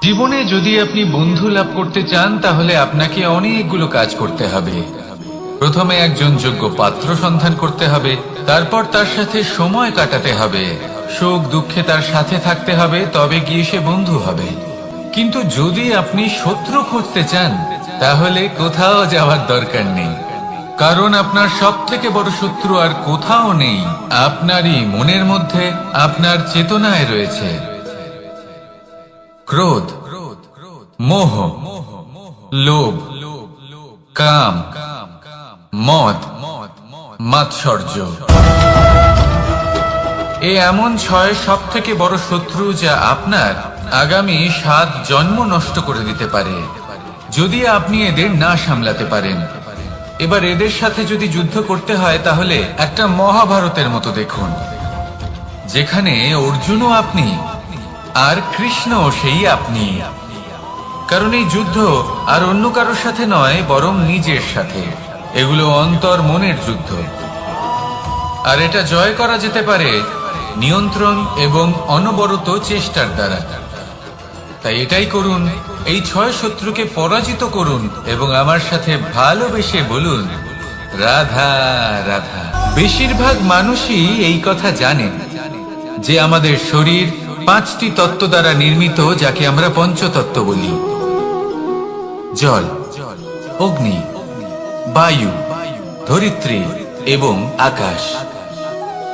জীবনে যদি আপনি বন্ধু লাভ করতে চান তাহলে আপনাকে অনেকগুলো কাজ করতে হবে। প্রথমে একজন যোগ্য পাত্র সন্ধান করতে হবে, তারপর তার সাথে সময় কাটাতে হবে, সুখ দুঃখে তার সাথে থাকতে হবে, তবে গিয়ে সে বন্ধু হবে। কিন্তু যদি আপনি শত্রু খুঁজতে চান তাহলে কোথাও যাওয়ার দরকার নেই, কারণ আপনার সব থেকে বড় শত্রু আর কোথাও নেই, আপনারই মনের মধ্যে, আপনার চেতনায় রয়েছে। ক্রোধ, মোহ, লোভ, কাম, মদ, মাৎসর্য। এ এমন 6 সব থেকে বড় শত্রু যা আপনার আগামী 7 জন্ম নষ্ট করে দিতে পারে যদি আপনি এদের না সামলাতে পারেন। এবার এদের সাথে যদি যুদ্ধ করতে হয় তাহলে একটা মহাভারতের মতো দেখুন, যেখানে অর্জুনও আপনি আর কৃষ্ণ সেই আপনি। কারণ এই যুদ্ধ আর অন্য কারোর সাথে নয়, বরং নিজের সাথে। এগুলো অন্তর মনের যুদ্ধ, আর এটা জয় করা যেতে পারে নিয়ন্ত্রণ এবং অনবরত চেষ্টার দ্বারা। তাই এটাই করুন, এই 6 শত্রুকে পরাজিত করুন এবং আমার সাথে ভালোবেসে বলুন রাধা রাধা। বেশিরভাগ মানুষই এই কথা জানেন যে আমাদের শরীর 5টি তত্ত্ব দ্বারা নির্মিত, যাকে আমরা পঞ্চতত্ত্ব বলি: জল, অগ্নি, বায়ু, ধরিত্রী এবং আকাশ।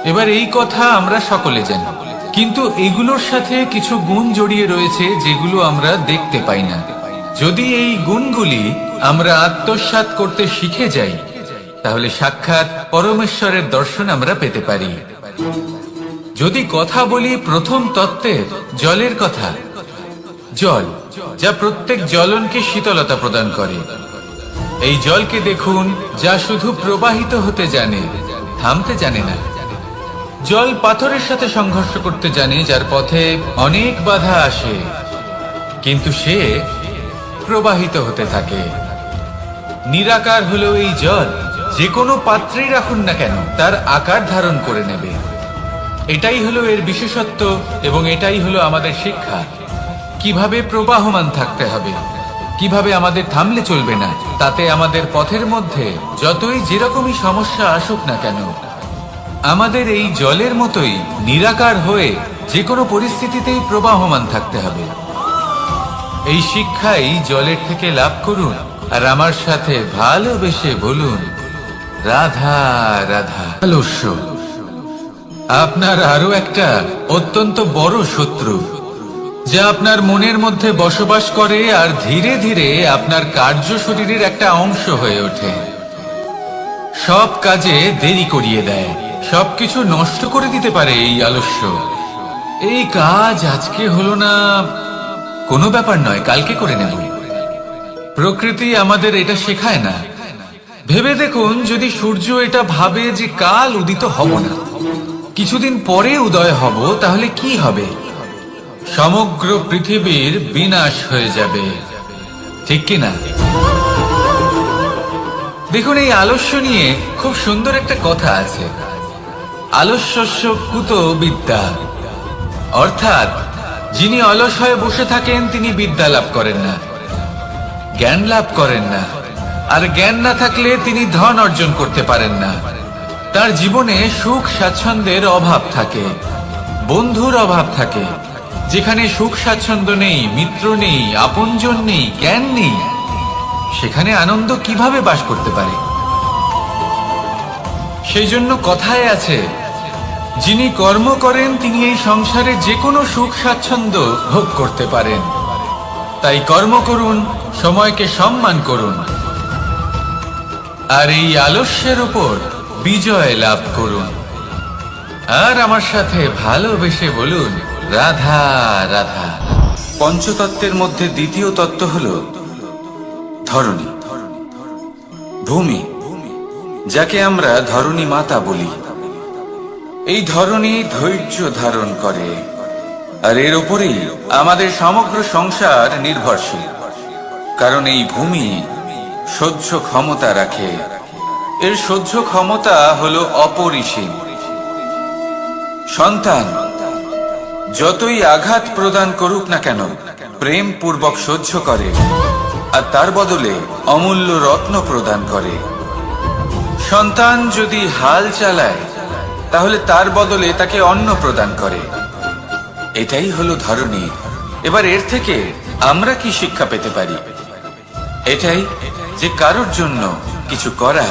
এবার এই কথা আমরা সকলে জানি, কিন্তু এগুলোর সাথে কিছু গুণ জড়িয়ে রয়েছে যেগুলো আমরা দেখতে পাই না। যদি এই গুণগুলি আমরা আত্মসাৎ করতে শিখে যাই তাহলে সাক্ষাৎ পরমেশ্বরের দর্শন আমরা পেতে পারি। যদি কথা বলি প্রথম তত্ত্বের, জলের কথা, জল যা প্রত্যেক জ্বলনকে শীতলতা প্রদান করে। এই জলকে দেখুন, যা শুধু প্রবাহিত হতে জানে, থামতে জানে না। জল পাথরের সাথে সংঘর্ষ করতে জানে, যার পথে অনেক বাধা আসে, কিন্তু সে প্রবাহিত হতে থাকে। নিরাকার হলো এই জল, যে কোনো পাত্রেই রাখুন না কেন তার আকার ধারণ করে নেবে। এটাই হলো এর বিশেষত্ব এবং এটাই হলো আমাদের শিক্ষা। কিভাবে প্রবাহমান থাকতে হবে, কিভাবে আমাদের থামলে চলবে না, তাতে আমাদের পথের মধ্যে যতই যেরকমই সমস্যা আসুক না কেন, আমাদের এই জলের মতোই নিরাকার হয়ে যে কোনো পরিস্থিতিতেই প্রবাহমান থাকতে হবে। এই শিক্ষাই জলের থেকে লাভ করুন আর আমার সাথে ভালোবেসে বলুন রাধা রাধা। আলস্য আপনার আরো একটা অত্যন্ত বড় শত্রু, যা আপনার মনের মধ্যে বসবাস করে আর ধীরে ধীরে আপনার কার্য শরীরের একটা অংশ হয়ে ওঠে। সব কাজে দেরি করিয়ে দেয়, সবকিছু নষ্ট করে দিতে পারে এই আলস্য। এই কাজ আজকে হলো না, কোনো ব্যাপার নয়, কালকে করে নেব। প্রকৃতি আমাদের এটা শেখায় না। ভেবে দেখুন, যদি সূর্য এটা ভাবে যে কাল উদিত হব না, কিছুদিন পরে উদয় হব, তাহলে কি হবে? সমগ্র পৃথিবীর বিনাশ হয়ে যাবে, ঠিক কিনা? দেখুন, এই আলস্য নিয়ে খুব সুন্দর একটা কথা আছে, আলস্যস্য কুত বিদ্যা। অর্থাৎ যিনি অলস হয়ে বসে থাকেন তিনি বিদ্যা লাভ করেন না, জ্ঞান লাভ করেন না, আর জ্ঞান না থাকলে তিনি ধন অর্জন করতে পারেন না। তার জীবনে সুখ স্বাচ্ছন্দ্যের অভাব থাকে, বন্ধুর অভাব থাকে। যেখানে সুখ স্বাচ্ছন্দ্য নেই, মিত্র নেই, আপনজন নেই, জ্ঞান নেই, সেখানে আনন্দ কিভাবে বাস করতে পারে? সেই জন্য কথায় আছে, যিনি কর্ম করেন তিনি এই সংসারে যে কোনো সুখ স্বাচ্ছন্দ্য ভোগ করতে পারেন। তাই কর্ম করুন, সময়কে সম্মান করুন, আর এই আলস্যের উপর বিজয় লাভ করুন। আর আমার সাথে ভালোবেসে বলুন রাধা রাধা। পঞ্চতত্ত্বের মধ্যে দ্বিতীয় তত্ত্ব হল ধরণী, ভূমি, যাকে আমরা ধরণী মাতা বলি। এই ধরণী ধৈর্য ধারণ করে, আর এর উপরেই আমাদের সমগ্র সংসার নির্ভরশীল। কারণ এই ভূমি সহ্য ক্ষমতা রাখে, এর সহ্য ক্ষমতা হলো অপরিসীম। সন্তান যতই আঘাত প্রদান করুক না কেন, প্রেম পূর্বক সহ্য করে আর তার বদলে অমূল্য রত্ন প্রদান করে। সন্তান যদি হাল চালায় তাহলে তার বদলে তাকে অন্ন প্রদান করে। এটাই হলো ধরনী। এবার এর থেকে আমরা কি শিক্ষা পেতে পারি? এটাই যে কারোর জন্য কিছু করা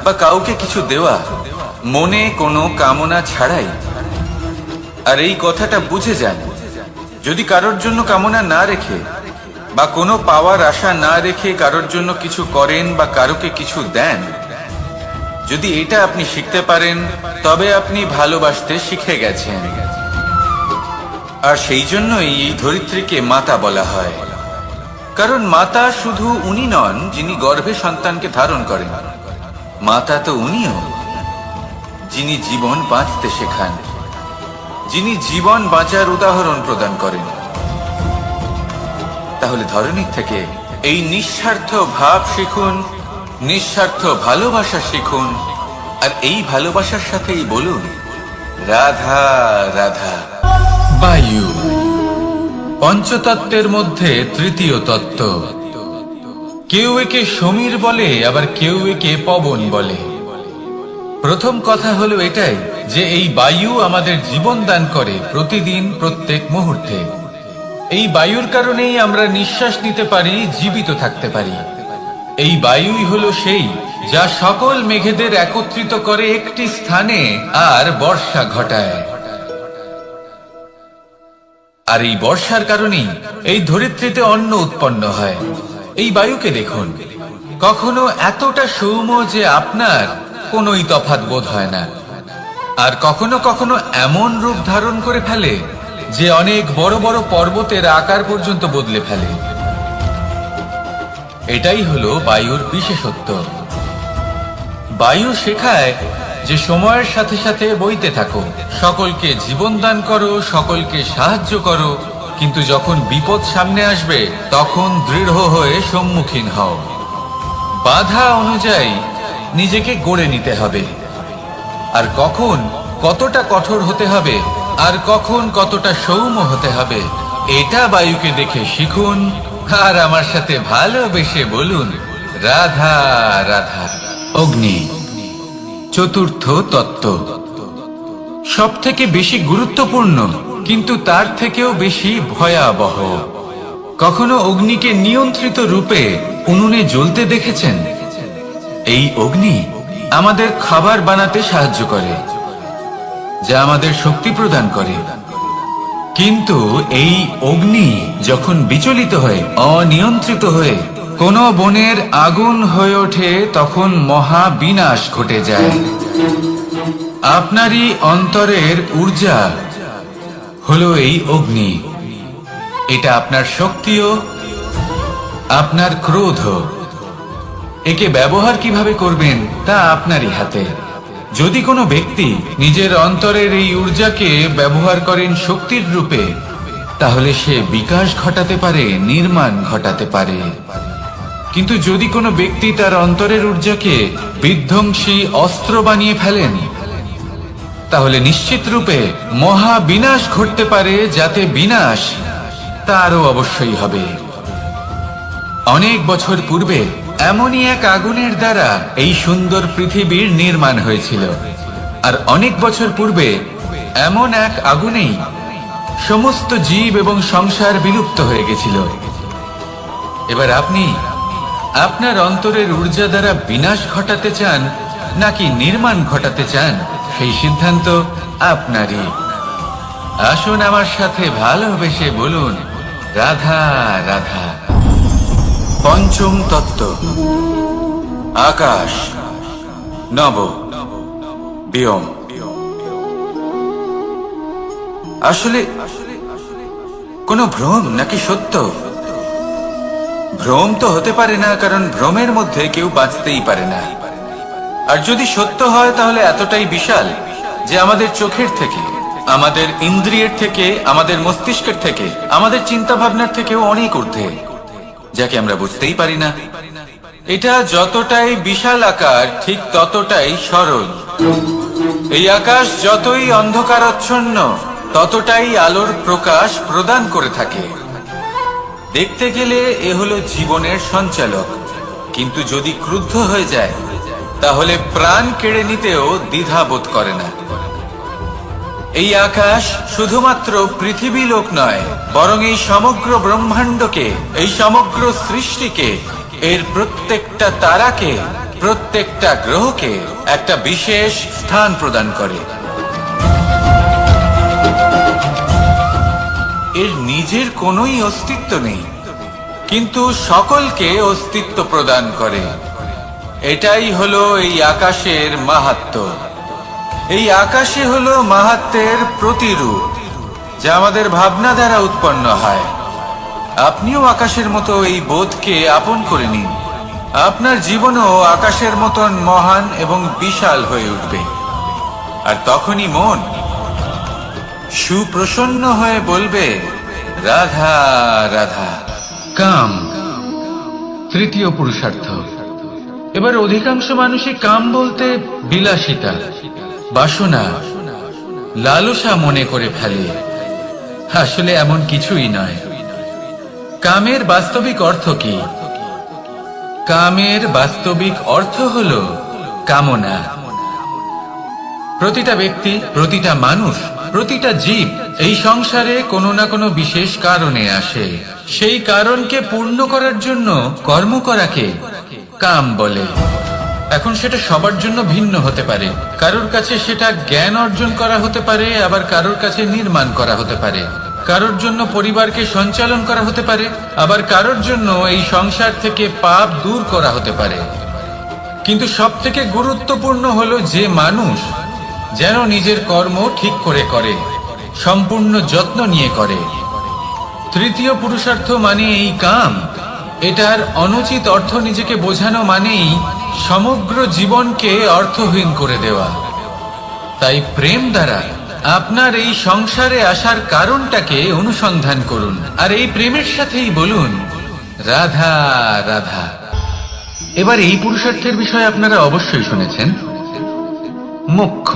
বা কাউকে কিছু দেওয়া মনে কোনো কামনা ছাড়াই। আর এই কথাটা বুঝে যান, যদি কারোর জন্য কামনা না রেখে বা কোনো পাওয়ার আশা না রেখে কারোর জন্য কিছু করেন বা কারোকে কিছু দেন, যদি এটা আপনি শিখতে পারেন তবে আপনি ভালোবাসতে শিখে গেছেন। আর সেই জন্যই এই ধরিত্রীকে মাতা বলা হয়। কারণ মাতা শুধু উনি নন যিনি গর্ভে সন্তানকে ধারণ করেন, মাতা তো উনিও যিনি জীবন বাঁচতে শেখান, যিনি জীবন বাঁচার উদাহরণ প্রদান করেন। তাহলে ধরনীর থেকে এই নিঃস্বার্থ ভাব শিখুন, নিঃস্বার্থ ভালোবাসা শিখুন, আর এই ভালোবাসার সাথেই বলুন রাধা রাধা। বায়ু পঞ্চতত্ত্বের মধ্যে তৃতীয় তত্ত্ব। কেউ একে সমীর বলে, আবার কেউ একে পবন বলে। প্রথম কথা হলো এটাই যে এই বায়ু আমাদের জীবন দান করে প্রতিদিন, প্রত্যেক মুহূর্তে। এই বায়ুর কারণেই আমরা নিঃশ্বাস নিতে পারি, জীবিত থাকতে পারি। এই বায়ুই হলো সেই যা সকল মেঘেদের একত্রিত করে একটি স্থানে আর বর্ষা ঘটায়। আর এই বর্ষার কারণেই এই ধরিত্রীতে অন্ন উৎপন্ন হয়। এই বায়ুকে দেখুন, কখনো এতটা সৌম্য যে আপনার কোনোই তফাৎ বোধ হয় না, আর কখনো কখনো এমন রূপ ধারণ করে ফেলে যে অনেক বড় বড় পর্বতের আকার পর্যন্ত বদলে ফেলে। এটাই হলো বায়ুর বিশেষত্ব। বায়ু শেখায় যে সময়ের সাথে সাথে বইতে থাকো, সকলকে জীবন দান করো, সকলকে সাহায্য করো, কিন্তু যখন বিপদ সামনে আসবে তখন দৃঢ় হয়ে সম্মুখীন হও। বাধা অনুযায়ী নিজেকে গড়ে নিতে হবে, আর কখন কতটা কঠোর হতে হবে আর কখন কতটা সৌম্য হতে হবে এটা বায়ুকে দেখে শিখুন। আর আমার সাথে ভালোবেসে বলুন রাধা রাধা। অগ্নি চতুর্থ তত্ত্ব, সব থেকে বেশি গুরুত্বপূর্ণ কিন্তু তার থেকেও বেশি ভয়াবহ। কখনো অগ্নিকে নিয়ন্ত্রিত রূপে উনুনে জ্বলতে দেখেছেন? এই অগ্নি আমাদের খাবার বানাতে সাহায্য করে, যা আমাদের শক্তি প্রদান করে। কিন্তু এই অগ্নি যখন বিচলিত হয়ে, অনিয়ন্ত্রিত হয়ে কোন বনের আগুন হয়ে ওঠে, তখন মহা বিনাশ ঘটে যায়। আপনারই অন্তরের ঊর্জা হলো এই অগ্নি। এটা আপনার শক্তিও, আপনার ক্রোধ। একে ব্যবহার কিভাবে করবেন তা আপনারই হাতে। যদি কোনো ব্যক্তি নিজের অন্তরের এই ঊর্জাকে ব্যবহার করেন শক্তির রূপে, তাহলে সে বিকাশ ঘটাতে পারে, নির্মাণ ঘটাতে পারে। কিন্তু যদি কোনো ব্যক্তি তার অন্তরের ঊর্জাকে বিধ্বংসী অস্ত্র বানিয়ে ফেলেন, তাহলে নিশ্চিত রূপে মহা বিনাশ ঘটতে পারে, যাতে বিনাশ তারও অবশ্যই হবে। অনেক বছর পূর্বে এমনই এক আগুনের দ্বারা এই সুন্দর পৃথিবীর নির্মাণ হয়েছিল, আর অনেক বছর পূর্বে এমন এক আগুনেই সমস্ত জীব এবং সংসার বিলুপ্ত হয়ে গেছিল। এবার আপনি আপনার অন্তরের ঊর্জা দ্বারা বিনাশ ঘটাতে চান নাকি নির্মাণ ঘটাতে চান, সেই সিদ্ধান্ত আপনারই। আসুন আমার সাথে ভালোবেসে বলুন রাধা রাধা। পঞ্চম তত্ত্ব, আকাশ নব ব্যোম। আসলে কোনো ভ্রম নাকি সত্য? ভ্রম তো হতে পারে না, কারণ ভ্রমের মধ্যে কেউ বাঁচতেই পারে না। আর যদি সত্য হয় তাহলে এতটাই বিশাল যে আমাদের চোখের থেকে, আমাদের ইন্দ্রিয়ের থেকে, আমাদের মস্তিষ্কের থেকে, আমাদের চিন্তা ভাবনার থেকেও অনেক ঊর্ধ্বে, যাকে আমরা বুঝতেই পারি না। এটা যতটাই বিশাল আকার ঠিক ততটাই সরল। এই আকাশ যতই অন্ধকারাচ্ছন্ন ততটাই আলোর প্রকাশ প্রদান করে থাকে। দেখতে গেলে এ হলো জীবনের সঞ্চালক, কিন্তু যদি ক্রুদ্ধ হয়ে যায় তাহলে প্রাণ কেড়ে নিতেও দ্বিধা বোধ করে না। এই আকাশ শুধুমাত্র পৃথিবী লোক নয়, বরং এই সমগ্র ব্রহ্মাণ্ডকে, এই সমগ্র সৃষ্টিকে, এর প্রত্যেকটা তারাকে, প্রত্যেকটা গ্রহকে একটা বিশেষ স্থান প্রদান করে। এর নিজের কোনোই অস্তিত্ব নেই, কিন্তু সকলকে অস্তিত্ব প্রদান করে। এটাই হলো এই আকাশের মাহাত্ম্য। এই আকাশে হলো মাহাত্ম্যের প্রতিরূপ, যা আমাদের ভাবনা দ্বারা উৎপন্ন হয়। আপনিও আকাশের মতো এই বোধকে আপন করে নিন। আপনার জীবনও আকাশের মতন মহান এবং বিশাল হয়ে উঠবে। আর তখনই মন সুপ্রসন্ন হয়ে বলবে, রাধা রাধা। কাম তৃতীয় পুরুষার্থ। এবার অধিকাংশ মানুষই কাম বলতে বিলাসিতা, বাসনা, লালসা মনে করে ফেলে। আসলে এমন কিছুই নয়। কামের বাস্তবিক অর্থ কি? কামের বাস্তবিক অর্থ হল কামনা। প্রতিটা ব্যক্তি, প্রতিটা মানুষ, প্রতিটা জীব এই সংসারে কোনো না কোনো বিশেষ কারণে আসে। সেই কারণকে পূর্ণ করার জন্য কর্ম করাকে কাম বলে। এখন সেটা সবার জন্য ভিন্ন হতে পারে। কারোর কাছে সেটা জ্ঞান অর্জন করা হতে পারে, আবার কারোর কাছে নির্মাণ করা হতে পারে। কারোর জন্য পরিবারকে সঞ্চালন করা হতে পারে, আবার কারোর জন্য এই সংসার থেকে পাপ দূর করা হতে পারে। কিন্তু সব থেকে গুরুত্বপূর্ণ হলো যে মানুষ যেন নিজের কর্ম ঠিক করে করে, সম্পূর্ণ যত্ন নিয়ে করে। তৃতীয় পুরুষার্থ মানে এই কাম। এটার অনুচিত অর্থ নিজেকে বোঝানো মানেই সমগ্র জীবনকে অর্থহীন করে দেওয়া। তাই প্রেম দ্বারা আপনার এই সংসারে আসার কারণটাকে অনুসন্ধান করুন, আর এই প্রেমের সাথেই বলুন, রাধা রাধা। এবার এই পুরুষার্থের বিষয়ে আপনারা অবশ্যই শুনেছেন, মোক্ষ,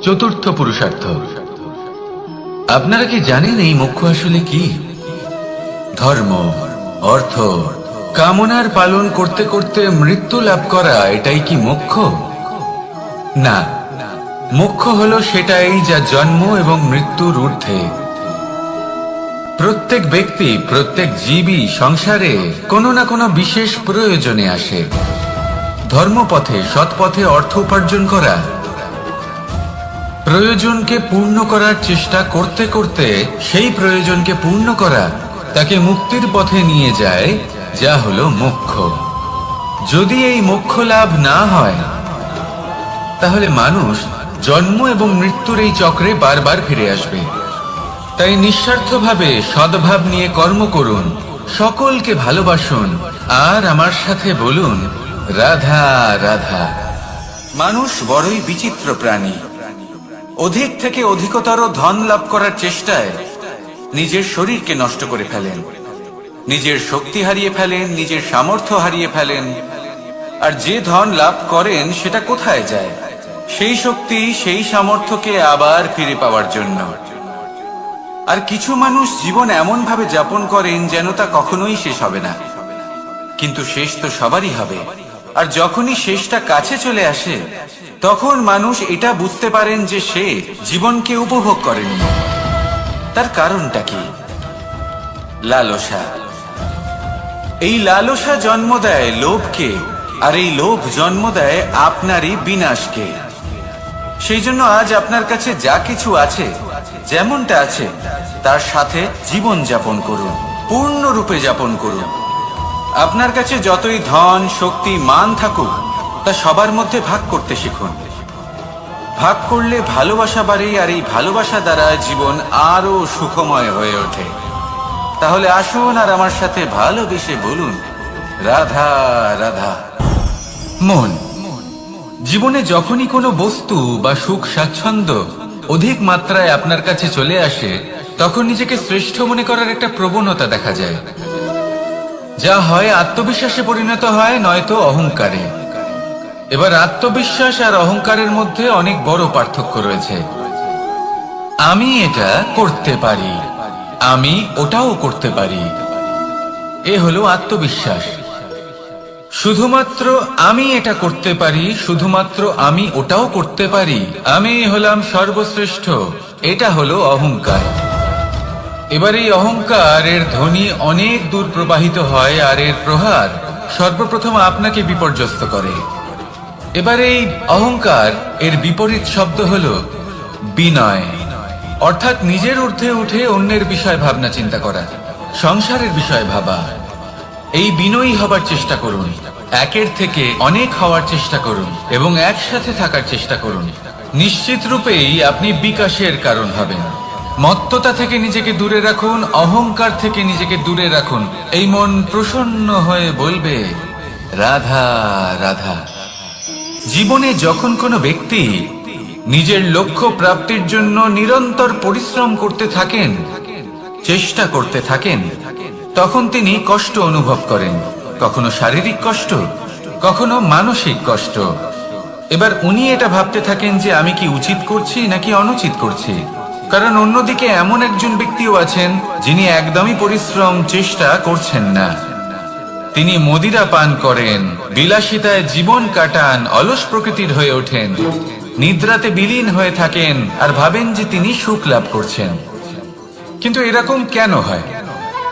চতুর্থ পুরুষার্থ। আপনারা কি জানেন এই মোক্ষ আসলে কি? ধর্ম, অর্থ, কামনার পালন করতে করতে মৃত্যু লাভ করা, এটাই কি মোক্ষ? না, মোক্ষ হলো সেটাই যা জন্ম এবং মৃত্যুর ঊর্ধ্বে। প্রত্যেক ব্যক্তি, প্রত্যেক জীবই সংসারে কোনো না কোনো বিশেষ প্রয়োজনে আসে। ধর্মপথে, সৎপথে অর্থ উপার্জন করা, প্রয়োজনকে পূর্ণ করার চেষ্টা করতে করতে সেই প্রয়োজনকে পূর্ণ করা তাকে মুক্তির পথে নিয়ে যায়, যা হলো মোক্ষ। যদি এই মোক্ষ লাভ না হয় তাহলে মানুষ জন্ম এবং মৃত্যুর এই চক্রে বারবার ফিরে আসবে। তাই নিঃস্বার্থভাবে সদ্ভাব নিয়ে কর্ম করুন, সকলকে ভালোবাসুন, আর আমার সাথে বলুন, রাধা রাধা। মানুষ বড়ই বিচিত্র প্রাণী। অধিক থেকে অধিকতর ধন লাভ করার চেষ্টায় নিজের শরীরকে নষ্ট করে ফেলেন, নিজের শক্তি হারিয়ে ফেলেন, নিজের সামর্থ্য হারিয়ে ফেলেন। আর যে ধন লাভ করেন সেটা কোথায় যায়? সেই শক্তি, সেই সামর্থ্যকে আবার ফিরে পাওয়ার জন্য। আর কিছু মানুষ জীবন এমন ভাবে যাপন করেন যেন তা কখনোই শেষ হবে না, কিন্তু শেষ তো সবারই হবে। আর যখনই শেষটা কাছে চলে আসে তখন মানুষ এটা বুঝতে পারেন যে সে জীবনকে উপভোগ করেননি। তার কারণটা কি? লালসা। এই লালসা জন্ম দেয় লোভকে, আর এই লোভ জন্ম দেয় আপনারই বিনাশকে। সেই জন্য আজ আপনার কাছে যা কিছু আছে, যেমনটা আছে, তার সাথে জীবন যাপন করুন, পূর্ণরূপে যাপন করুন। আপনার কাছে যতই ধন, শক্তি, মান থাকুক, তা সবার মধ্যে ভাগ করতে শিখুন। ভাগ করলে ভালোবাসা বাড়ে, আর এই ভালোবাসা দ্বারা জীবন আরো সুখময় হয়ে ওঠে। তাহলে আসুন আর আমার সাথে ভালোবেসে বলুন, রাধা রাধা। মন, জীবনে যখনই কোনো বস্তু বা সুখ স্বাচ্ছন্দ্য অধিক মাত্রায় আপনার কাছে চলে আসে, তখন নিজেকে শ্রেষ্ঠ মনে করার একটা প্রবণতা দেখা যায়, যা হয় আত্মবিশ্বাসে পরিণত হয়, নয়তো অহংকারে। এবার আত্মবিশ্বাস আর অহংকারের মধ্যে অনেক বড় পার্থক্য রয়েছে। আমি এটা করতে পারি, আমি ওটাও করতে পারি, এ হলো আত্মবিশ্বাস। শুধুমাত্র আমি এটা করতে পারি, শুধুমাত্র আমি ওটাও করতে পারি, আমি হলাম সর্বশ্রেষ্ঠ, এটা হলো অহংকার। এবার এই অহংকার এর ধ্বনি অনেক দূর প্রবাহিত হয়, আর এর প্রহার সর্বপ্রথম আপনাকে বিপর্যস্ত করে। এবার এই অহংকার এর বিপরীত শব্দ হলো বিনয়, অর্থাৎ নিজের ঊর্ধ্বে উঠে অন্যের বিষয় ভাবনা চিন্তা করা, সংসারের বিষয় ভাবা। এই বিনয়ী হবার চেষ্টা করুন, একের থেকে অনেক হওয়ার চেষ্টা করুন এবং একসাথে থাকার চেষ্টা করুন। নিশ্চিত রূপেই আপনি বিকাশের কারণ হবেন। মত্ততা থেকে নিজেকে দূরে রাখুন, অহংকার থেকে নিজেকে দূরে রাখুন। এই মন প্রসন্ন হয়ে বলবে রাধা রাধা। জীবনে যখন কোনো ব্যক্তি নিজের লক্ষ্য প্রাপ্তির জন্য নিরন্তর পরিশ্রম করতে থাকেন, চেষ্টা করতে থাকেন, তখন তিনি কষ্ট অনুভব করেন, কখনো শারীরিক কষ্ট, কখনো মানসিক কষ্ট। এবার উনি এটা ভাবতে থাকেন যে আমি কি উচিত করছি নাকি অনুচিত করছি। কারণ অন্যদিকে এমন একজন ব্যক্তিও আছেন যিনি একদমই পরিশ্রম চেষ্টা করছেন না। তিনি মদিরা পান করেন, বিলাসিতায় জীবন কাটান, অলস প্রকৃতির হয়ে ওঠেন, নিদ্রাতে বিলীন হয়ে থাকেন আর ভাবেন যে তিনি সুখ লাভ করছেন। কিন্তু এরকম কেন হয়?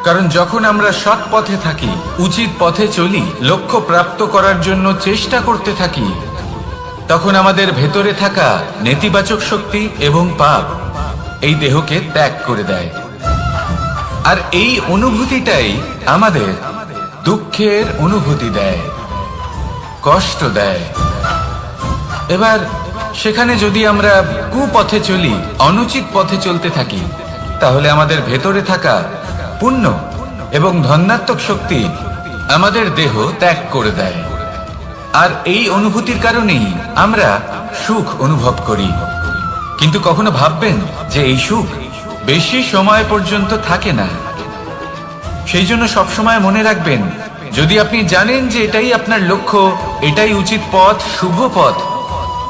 কারণ যখন আমরা সৎ পথে থাকি, উচিত পথে চলি, লক্ষ্য প্রাপ্ত করার জন্য চেষ্টা করতে থাকি, তখন আমাদের ভেতরে থাকা নেতিবাচক শক্তি এবং পাপ এই দেহকে ত্যাগ করে দেয়। আর এই অনুভূতিটাই আমাদের দুঃখের অনুভূতি দেয়, কষ্ট দেয়। এবার সেখানে যদি আমরা কুপথে চলি, অনুচিত পথে চলতে থাকি, তাহলে আমাদের ভেতরে থাকা পুণ্য এবং ধনাত্মক শক্তি আমাদের দেহ ত্যাগ করে দেয়। আর এই অনুভূতির কারণেই আমরা সুখ অনুভব করি। কিন্তু কখনো ভাববেন যে এই সুখ বেশি সময় পর্যন্ত থাকে না। সেই জন্য সবসময় মনে রাখবেন, যদি আপনি জানেন যে এটাই আপনার লক্ষ্য, এটাই উচিত পথ, শুভ পথ,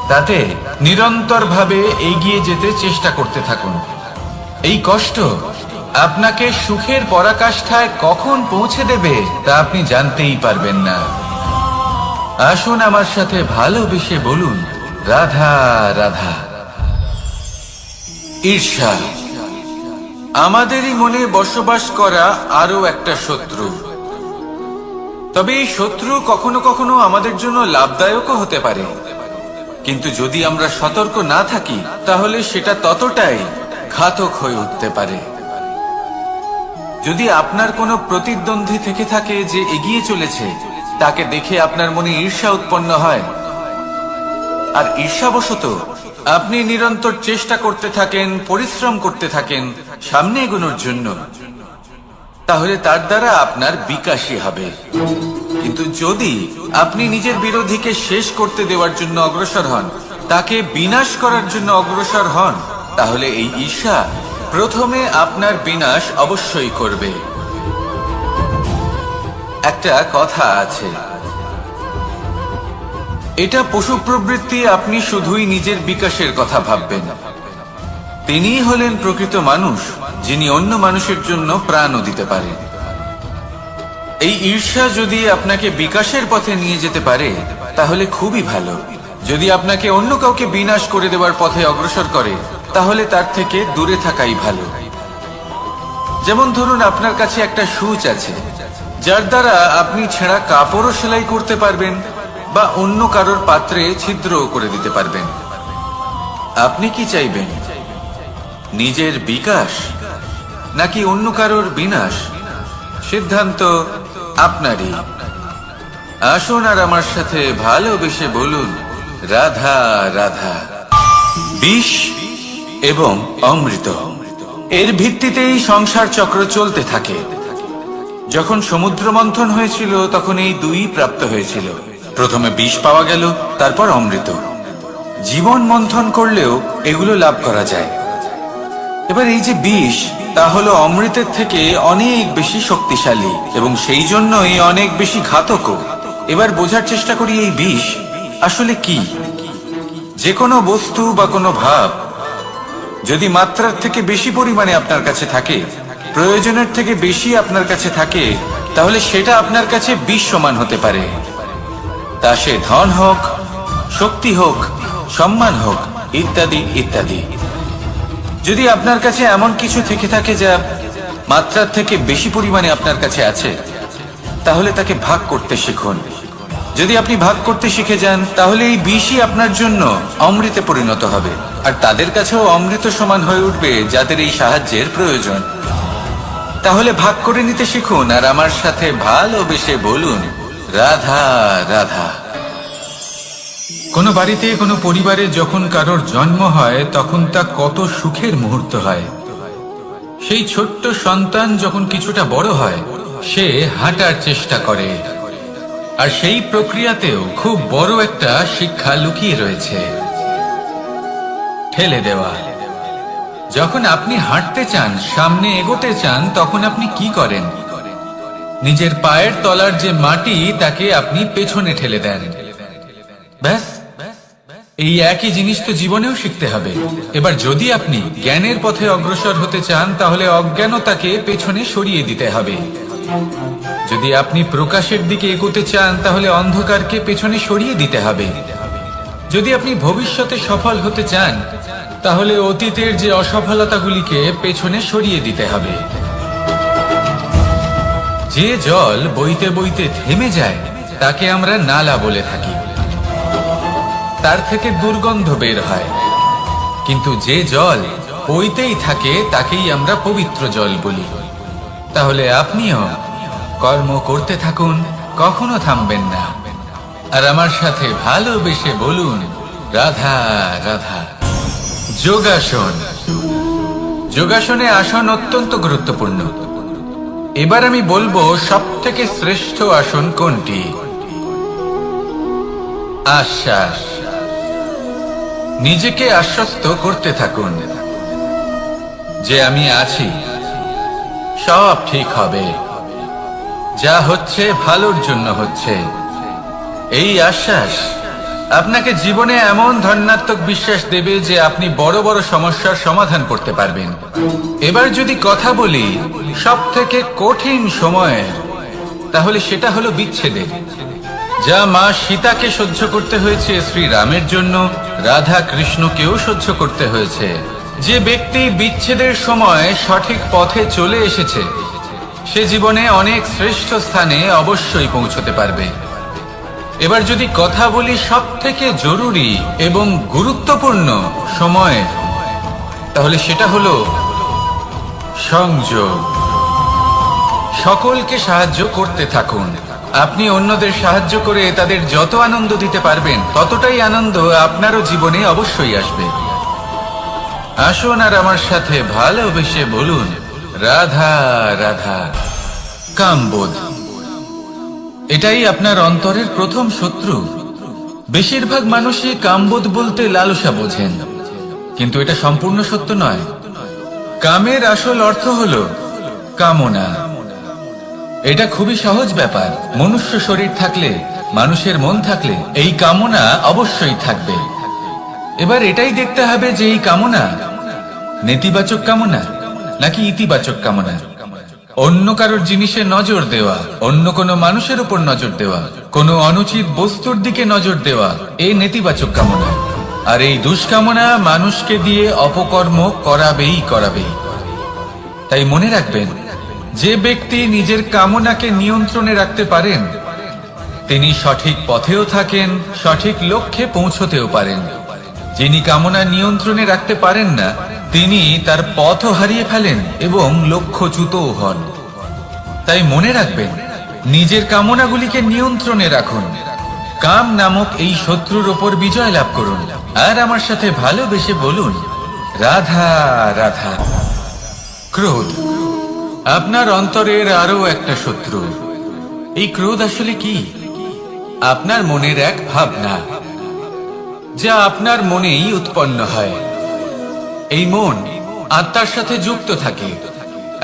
তাতে নিরন্তরভাবে এগিয়ে যেতে চেষ্টা করতে থাকুন। এই কষ্ট আপনাকে সুখের পরাকাষ্ঠায় কখন পৌঁছে দেবে তা আপনি জানতেই পারবেন না। আসুন আমার সাথে ভালোবেসে বলুন রাধা রাধা। ঈর্ষা আমাদেরই মনে বসবাস করা আরো একটা শত্রু। তবে এই শত্রু কখনো কখনো আমাদের জন্য লাভদায়কও হতে পারে, কিন্তু যদি আমরা সতর্ক না থাকি তাহলে সেটা ততটাই ঘাতক হয়ে উঠতে পারে। যদি আপনার কোনো প্রতিদ্বন্দ্বী থেকে থাকে যে এগিয়ে চলেছে, তাকে দেখে আপনার মনে ঈর্ষা উৎপন্ন হয়, আর ঈর্ষাবশত আপনি নিরন্তর চেষ্টা করতে থাকেন, পরিশ্রম করতে থাকেন সামনে এগোনোর জন্য, তাহলে তার দ্বারা আপনার বিকাশই হবে। কিন্তু যদি আপনি নিজের বিরোধীকে শেষ করতে দেওয়ার জন্য অগ্রসর হন, তাকে বিনাশ করার জন্য অগ্রসর হন, তাহলে এই ঈর্ষা প্রথমে আপনার বিনাশ অবশ্যই করবে। একটা কথা আছে, এটা পশু প্রবৃত্তি, আপনি শুধুই নিজের বিকাশের কথা ভাববেন। তিনিই হলেন প্রকৃত মানুষ, যিনি অন্য মানুষের জন্য প্রাণও দিতে পারেন। এই ঈর্ষা যদি আপনাকে বিকাশের পথে নিয়ে যেতে পারে তাহলে খুবই ভালো। যদি আপনাকে অন্য কাউকে বিনাশ করে দেওয়ার পথে অগ্রসর করে, তাহলে তার থেকে দূরে থাকাই ভালো। যেমন ধরুন, আপনার কাছে একটা সূচ আছে, যার দ্বারা আপনি ছেঁড়া কাপড়ও সেলাই করতে পারবেন বা অন্য কারোর পাত্রে ছিদ্রও করে দিতে পারবেন। আপনি কি চাইবেন, নিজের বিকাশ নাকি অন্য কারোর বিনাশ? সিদ্ধান্ত আপনারই। আসুন আর আমার সাথে ভালোবেসে বলুন রাধা রাধা। বিষ এবং অমৃত, এর ভিত্তিতেই সংসার চক্র চলতে থাকে। যখন সমুদ্র মন্থন হয়েছিল তখন এই দুই প্রাপ্ত হয়েছিল। প্রথমে বিষ পাওয়া গেল, তারপর অমৃত। জীবন মন্থন করলেও এগুলো লাভ করা যায়। এবার এই যে বিষ, তা হলো অমৃতের থেকে অনেক বেশি শক্তিশালী এবং সেই জন্যই অনেক বেশি ঘাতকও। এবার বোঝার চেষ্টা করি এই বিষ আসলে কি। যে কোনো বস্তু বা কোনো ভাব যদি মাত্রার থেকে বেশি পরিমাণে আপনার কাছে থাকে, প্রয়োজনের থেকে বেশি আপনার কাছে থাকে, তাহলে সেটা আপনার কাছে বিষ সমান হতে পারে। তা সে ধন হোক, শক্তি হোক, সম্মান হোক, ইত্যাদি ইত্যাদি। যদি আপনার কাছে এমন কিছু থেকে থাকে যা মাত্রার থেকে বেশি পরিমাণে আপনার কাছে আছে, তাহলে তাকে ভাগ করতে শিখুন। যদি আপনি ভাগ করতে শিখে যান, তাহলে এই বিষই আপনার জন্য অমৃতে পরিণত হবে, আর তাদের কাছেও অমৃত সমান হয়ে উঠবে যাদের এই সাহায্যের প্রয়োজন। তাহলে ভাগ করে নিতে শিখুন আর আমার সাথে ভালোবেসে বলুন, রাধা রাধা। কোনো বাড়িতে, কোনো পরিবারে যখন কারোর জন্ম হয়, তখন তা কত সুখের মুহূর্ত হয়। সেই ছোট্ট সন্তান যখন কিছুটা বড় হয়, সে হাঁটার চেষ্টা করে, আর সেই প্রক্রিয়াতেও খুব বড় একটা শিক্ষা লুকিয়ে রয়েছে, ঠেলে দেওয়া। যখন আপনি হাঁটতে চান, সামনে এগোতে চান, তখন আপনি কি করেন? নিজের পায়ের তলার যে মাটি, তাকে আপনি পেছনে ঠেলে দেন। ব্যাস, এই একই জিনিস তো জীবনেও শিখতে হবে। এবার যদি আপনি জ্ঞানের পথে অগ্রসর হতে চান, তাহলে অজ্ঞানতাকে পেছনে সরিয়ে দিতে হবে। যদি আপনি প্রকাশের দিকে এগোতে চান, তাহলে অন্ধকারকে পেছনে সরিয়ে দিতে হবে। যদি আপনি ভবিষ্যতে সফল হতে চান, তাহলে অতীতের যে অসফলতাগুলিকে পেছনে সরিয়ে দিতে হবে। যে জল বইতে বইতে থেমে যায়, তাকে আমরা নালা বলে থাকি। তার থেকে দুর্গন্ধ বের হয়। কিন্তু যে জল বইতেই থাকে, তাকেই আমরা পবিত্র জল বলি। তাহলে আপনিও কর্ম করতে থাকুন, কখনো থামবেন না। আর আমার সাথে ভালোবেসে বলুন, রাধা রাধা। যোগাসন। যোগাসনে আসন অত্যন্ত গুরুত্বপূর্ণ। এবার আমি বলবো সবথেকে শ্রেষ্ঠ আসন কোনটি। আশ্বাস। নিজেকে আশ্বস্ত করতে থাকুন যে আমি আছি, সব ঠিক হবে, যা হচ্ছে ভালোর জন্য হচ্ছে। এই আশ্বাস আপনাকে জীবনে এমন ধনাত্মক বিশ্বাস দেবে যে আপনি বড় বড় সমস্যার সমাধান করতে পারবেন। এবার যদি কথা বলি সব থেকে কঠিন সময়ের, তাহলে সেটা হলো বিচ্ছেদের। যা মা সীতাকে সহ্য করতে হয়েছে শ্রীরামের জন্য, রাধা কৃষ্ণকেও সহ্য করতে হয়েছে। যে ব্যক্তি বিচ্ছেদের সময় সঠিক পথে চলে এসেছে, সে জীবনে অনেক শ্রেষ্ঠ স্থানে অবশ্যই পৌঁছতে পারবে। এবার যদি কথা বলি সব থেকে জরুরি এবং গুরুত্বপূর্ণ সময়, তাহলে সেটা হলো সংযোগ। সকলকে সাহায্য করতে থাকুন। আপনি অন্যদের সাহায্য করে তাদের যত আনন্দ দিতে পারবেন, ততটাই আনন্দ আপনারও জীবনে অবশ্যই আসবে। আসুন আর আমার সাথে ভালোবেসে বলুন, রাধা রাধা। কামবোধ, এটাই আপনার অন্তরের প্রথম শত্রু। বেশিরভাগ মানুষই কামবোধ বলতে লালসা বোঝেন, কিন্তু এটা সম্পূর্ণ সত্য নয়। কামের আসল অর্থ হলো কামনা। এটা খুবই সহজ ব্যাপার। মনুষ্য শরীর থাকলে, মানুষের মন থাকলে, এই কামনা অবশ্যই থাকবে। এবার এটাই দেখতে হবে যে এই কামনা নেতিবাচক কামনা নাকি ইতিবাচক কামনা। অন্য কারোর জিনিসে নজর দেওয়া, অন্য কোনো মানুষের উপর নজর দেওয়া, কোনো অনুচিত বস্তুর দিকে নজর দেওয়া, এই নেতিবাচক কামনা। আর এই দুষ্কামনা মানুষকে দিয়ে অপকর্ম করাবেই করাবেই। তাই মনে রাখবেন, যে ব্যক্তি নিজের কামনাকে নিয়ন্ত্রণে রাখতে পারেন, তিনি সঠিক পথেও থাকেন, সঠিক লক্ষ্যে পৌঁছতেও পারেন। যিনি কামনা নিয়ন্ত্রণে রাখতে পারেন না, তিনি তার পথও হারিয়ে ফেলেন এবং লক্ষ্যচ্যুতও হন। তাই মনে রাখবেন, নিজের কামনাগুলিকে নিয়ন্ত্রণে রাখুন। কাম নামক এই শত্রুর ওপর বিজয় লাভ করুন। আর আমার সাথে ভালোবেসে বলুন, রাধা রাধা। ক্রোধ, আপনার অন্তরের আরো একটা শত্রু। এই ক্রোধ আসলে কি? আপনার মনের এক ভাবনা, যা আপনার মনেই উৎপন্ন হয়। এই মন আত্মার সাথে যুক্ত থাকে।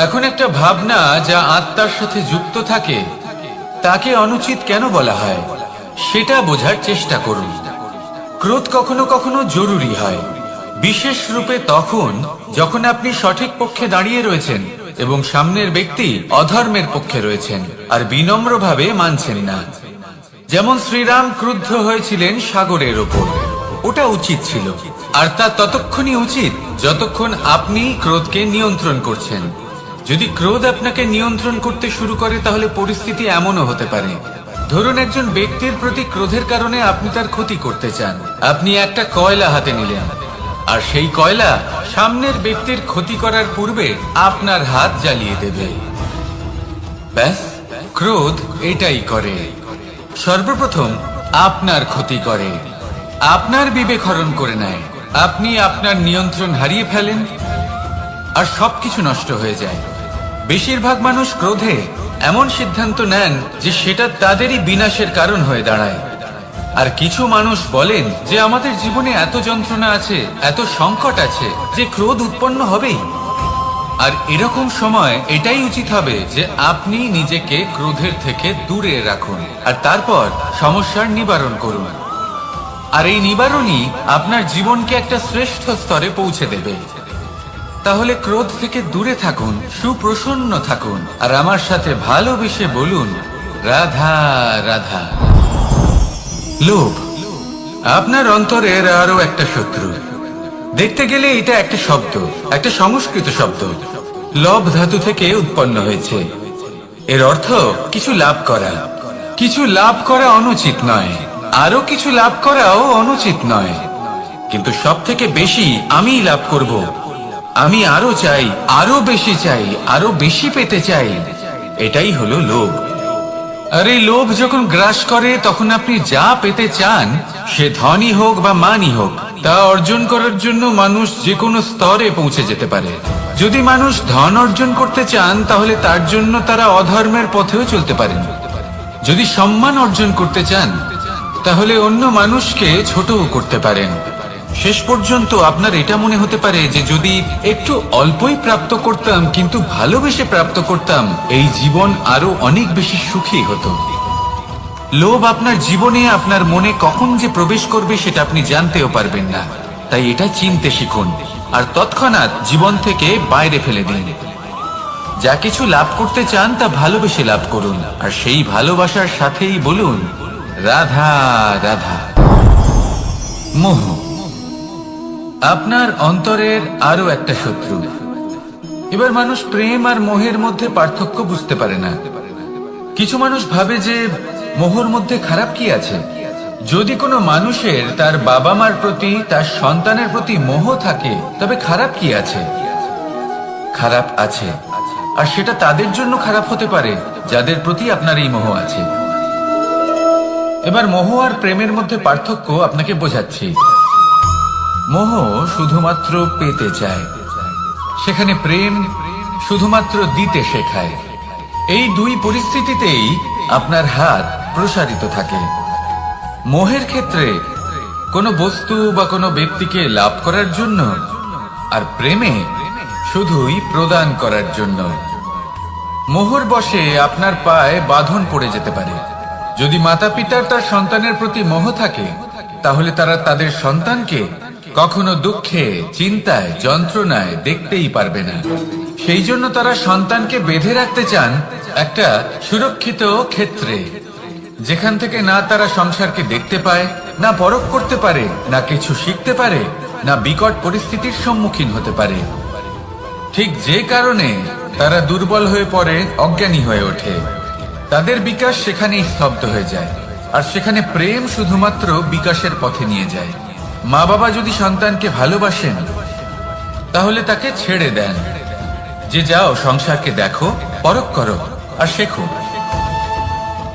এখন একটা ভাবনা যা আত্মার সাথে যুক্ত থাকে, তাকে অনুচিত কেন বলা হয় সেটা বোঝার চেষ্টা করুন। ক্রোধ কখনো কখনো জরুরি হয়, বিশেষ রূপে তখন যখন আপনি সঠিক পক্ষে দাঁড়িয়ে রয়েছেন এবং সামনের ব্যক্তি অধর্মের পক্ষে রয়েছেন আর বিনম্রভাবে মানছেন না। যেমন শ্রীরাম ক্রুদ্ধ হয়েছিলেন সাগরের ওপর, ওটা উচিত ছিল, আর তা ততক্ষণই উচিত যতক্ষণ আপনি ক্রোধকে নিয়ন্ত্রণ করছেন। যদি ক্রোধ আপনাকে নিয়ন্ত্রণ করতে শুরু করে তাহলে পরিস্থিতি এমনও হতে পারে, ধরুন একজন ব্যক্তির প্রতি ক্রোধের কারণে আপনি তার ক্ষতি করতে চান। আপনি একটা কয়লা হাতে নিলেন, আর সেই কয়লা সামনের ব্যক্তির ক্ষতি করার পূর্বে আপনার হাত জ্বালিয়ে দেবে। ব্যাস, ক্রোধ এটাই করে, সর্বপ্রথম আপনার ক্ষতি করে, আপনার বিবেক হরণ করে নেয়, আপনি আপনার নিয়ন্ত্রণ হারিয়ে ফেলেন আর সবকিছু নষ্ট হয়ে যায়। বেশিরভাগ মানুষ ক্রোধে এমন সিদ্ধান্ত নেন যে সেটা তাদেরই বিনাশের কারণ হয়ে দাঁড়ায়। আর কিছু মানুষ বলেন যে আমাদের জীবনে এত যন্ত্রণা আছে, এত সংকট আছে যে ক্রোধ উৎপন্ন হবেই। আর এরকম সময় এটাই উচিত হবে যে আপনি নিজেকে ক্রোধের থেকে দূরে রাখুন আর তারপর সমস্যার নিবারণ করুন। আর এই নিবারণই আপনার জীবনকে একটা শ্রেষ্ঠ স্তরে পৌঁছে দেবে। তাহলে ক্রোধ থেকে দূরে থাকুন, সুপ্রসন্ন থাকুন, আর আমার সাথে ভালোবেসে বলুন রাধা রাধা। লোভ আপনার অন্তরের আরো একটা শত্রু। দেখতে গেলে এটা একটা শব্দ, একটা সংস্কৃত শব্দ, লব ধাতু থেকে উৎপন্ন হয়েছে। এর অর্থ কিছু লাভ করা। কিছু লাভ করা অনুচিত নয়, আরো কিছু লাভ করাও অনুচিত নয়, কিন্তু সব থেকে বেশি আমি লাভ করব, আমি আরো চাই, আরো বেশি চাই, আরো বেশি পেতে চাই, এটাই হলো লোভ। আর এই লোভ যখন গ্রাস করে তখন আপনি যা পেতে চান, সে ধনই হোক বা মানই হোক, তা অর্জন করার জন্য মানুষ যে কোনো স্তরে পৌঁছে যেতে পারে। যদি মানুষ ধন অর্জন করতে চান তাহলে তার জন্য তারা অধর্মের পথেও চলতে পারেন। যদি সম্মান অর্জন করতে চান তাহলে অন্য মানুষকে ছোটও করতে পারেন। শেষ পর্যন্ত আপনার এটা মনে হতে পারে যে যদি একটু অল্পই প্রাপ্ত করতাম কিন্তু ভালোবেসে প্রাপ্ত করতাম, এই জীবন আরো অনেক বেশি সুখী হতো। লোভ আপনার জীবনে, আপনার মনে কখন যে প্রবেশ করবে সেটা আপনি জানতেও পারবেন না। তাই এটা চিনতে শিখুন আর তৎক্ষণাৎ জীবন থেকে বাইরে ফেলে দিন। যা কিছু লাভ করতে চান তা ভালোবেসে লাভ করুন, আর সেই ভালোবাসার সাথেই বলুন রাধা রাধা। মোহ আপনার অন্তরের আরো একটা শত্রু। এবার মানুষ প্রেম আর মোহের মধ্যে পার্থক্য বুঝতে পারে না। কিছু মানুষ ভাবে যে মোহর মধ্যে খারাপ কি আছে। যদি কোনো মানুষের তার বাবা মার প্রতি, তার সন্তানের প্রতি মোহ থাকে তবে খারাপ কি আছে? খারাপ আছে, আর সেটা তাদের জন্য খারাপ হতে পারে যাদের প্রতি আপনার এই মোহ আছে। এবার মোহ আর প্রেমের মধ্যে পার্থক্য আপনাকে বোঝাচ্ছি। মোহ শুধুমাত্র পেতে চায়, সেখানে প্রেম শুধুমাত্র দিতে শেখায়। এই দুই পরিস্থিতিতেই আপনার হাত প্রসারিত থাকে। মোহের ক্ষেত্রে কোনো বস্তু বা কোনো ব্যক্তিকে লাভ করার জন্য, আর প্রেমে শুধুই প্রদান করার জন্য। মোহর বশে আপনার পায়ে বাঁধন পড়ে যেতে পারে। যদি মাতা পিতার তার সন্তানের প্রতি মোহ থাকে তাহলে তারা তাদের সন্তানকে কখনো দুঃখে, চিন্তায়, যন্ত্রণায় দেখতেই পারবে না। সেই জন্য তারা সন্তানকে বেঁধে রাখতে চান একটা সুরক্ষিত ক্ষেত্রে, যেখান থেকে না তারা সংসারকে দেখতে পায়, না পরখ করতে পারে, না কিছু শিখতে পারে, না বিকট পরিস্থিতির সম্মুখীন হতে পারে। ঠিক যে কারণে তারা দুর্বল হয়ে পড়ে, অজ্ঞানী হয়ে ওঠে। তাদের বিকাশ সেখানেই স্তব্ধ হয়ে যায়, আর সেখানে প্রেম শুধুমাত্র বিকাশের পথে নিয়ে যায়। মা বাবা যদি সন্তানকে ভালোবাসেন তাহলে তাকে ছেড়ে দেন যে যাও সংসারকে দেখো, পরখ করো আর শেখো।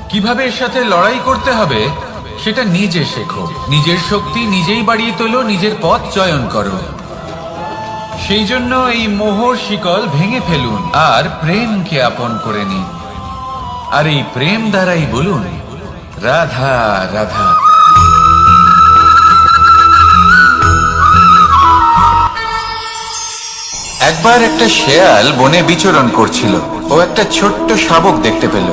কিভাবে এর সাথে লড়াই করতে হবে সেটা নিজে শেখো। নিজের শক্তি নিজেই বাড়িয়ে তোলো, নিজের পথ চয়ন করো। সেই জন্য এই মোহর শিকল ভেঙে ফেলুন আর প্রেমকে আপন করে নিন। আর এই প্রেম দ্বারাই বলুন রাধা রাধা। একবার একটা শেয়াল বনে বিচরণ করছিল। ও একটা ছোট্ট শাবক দেখতে পেল।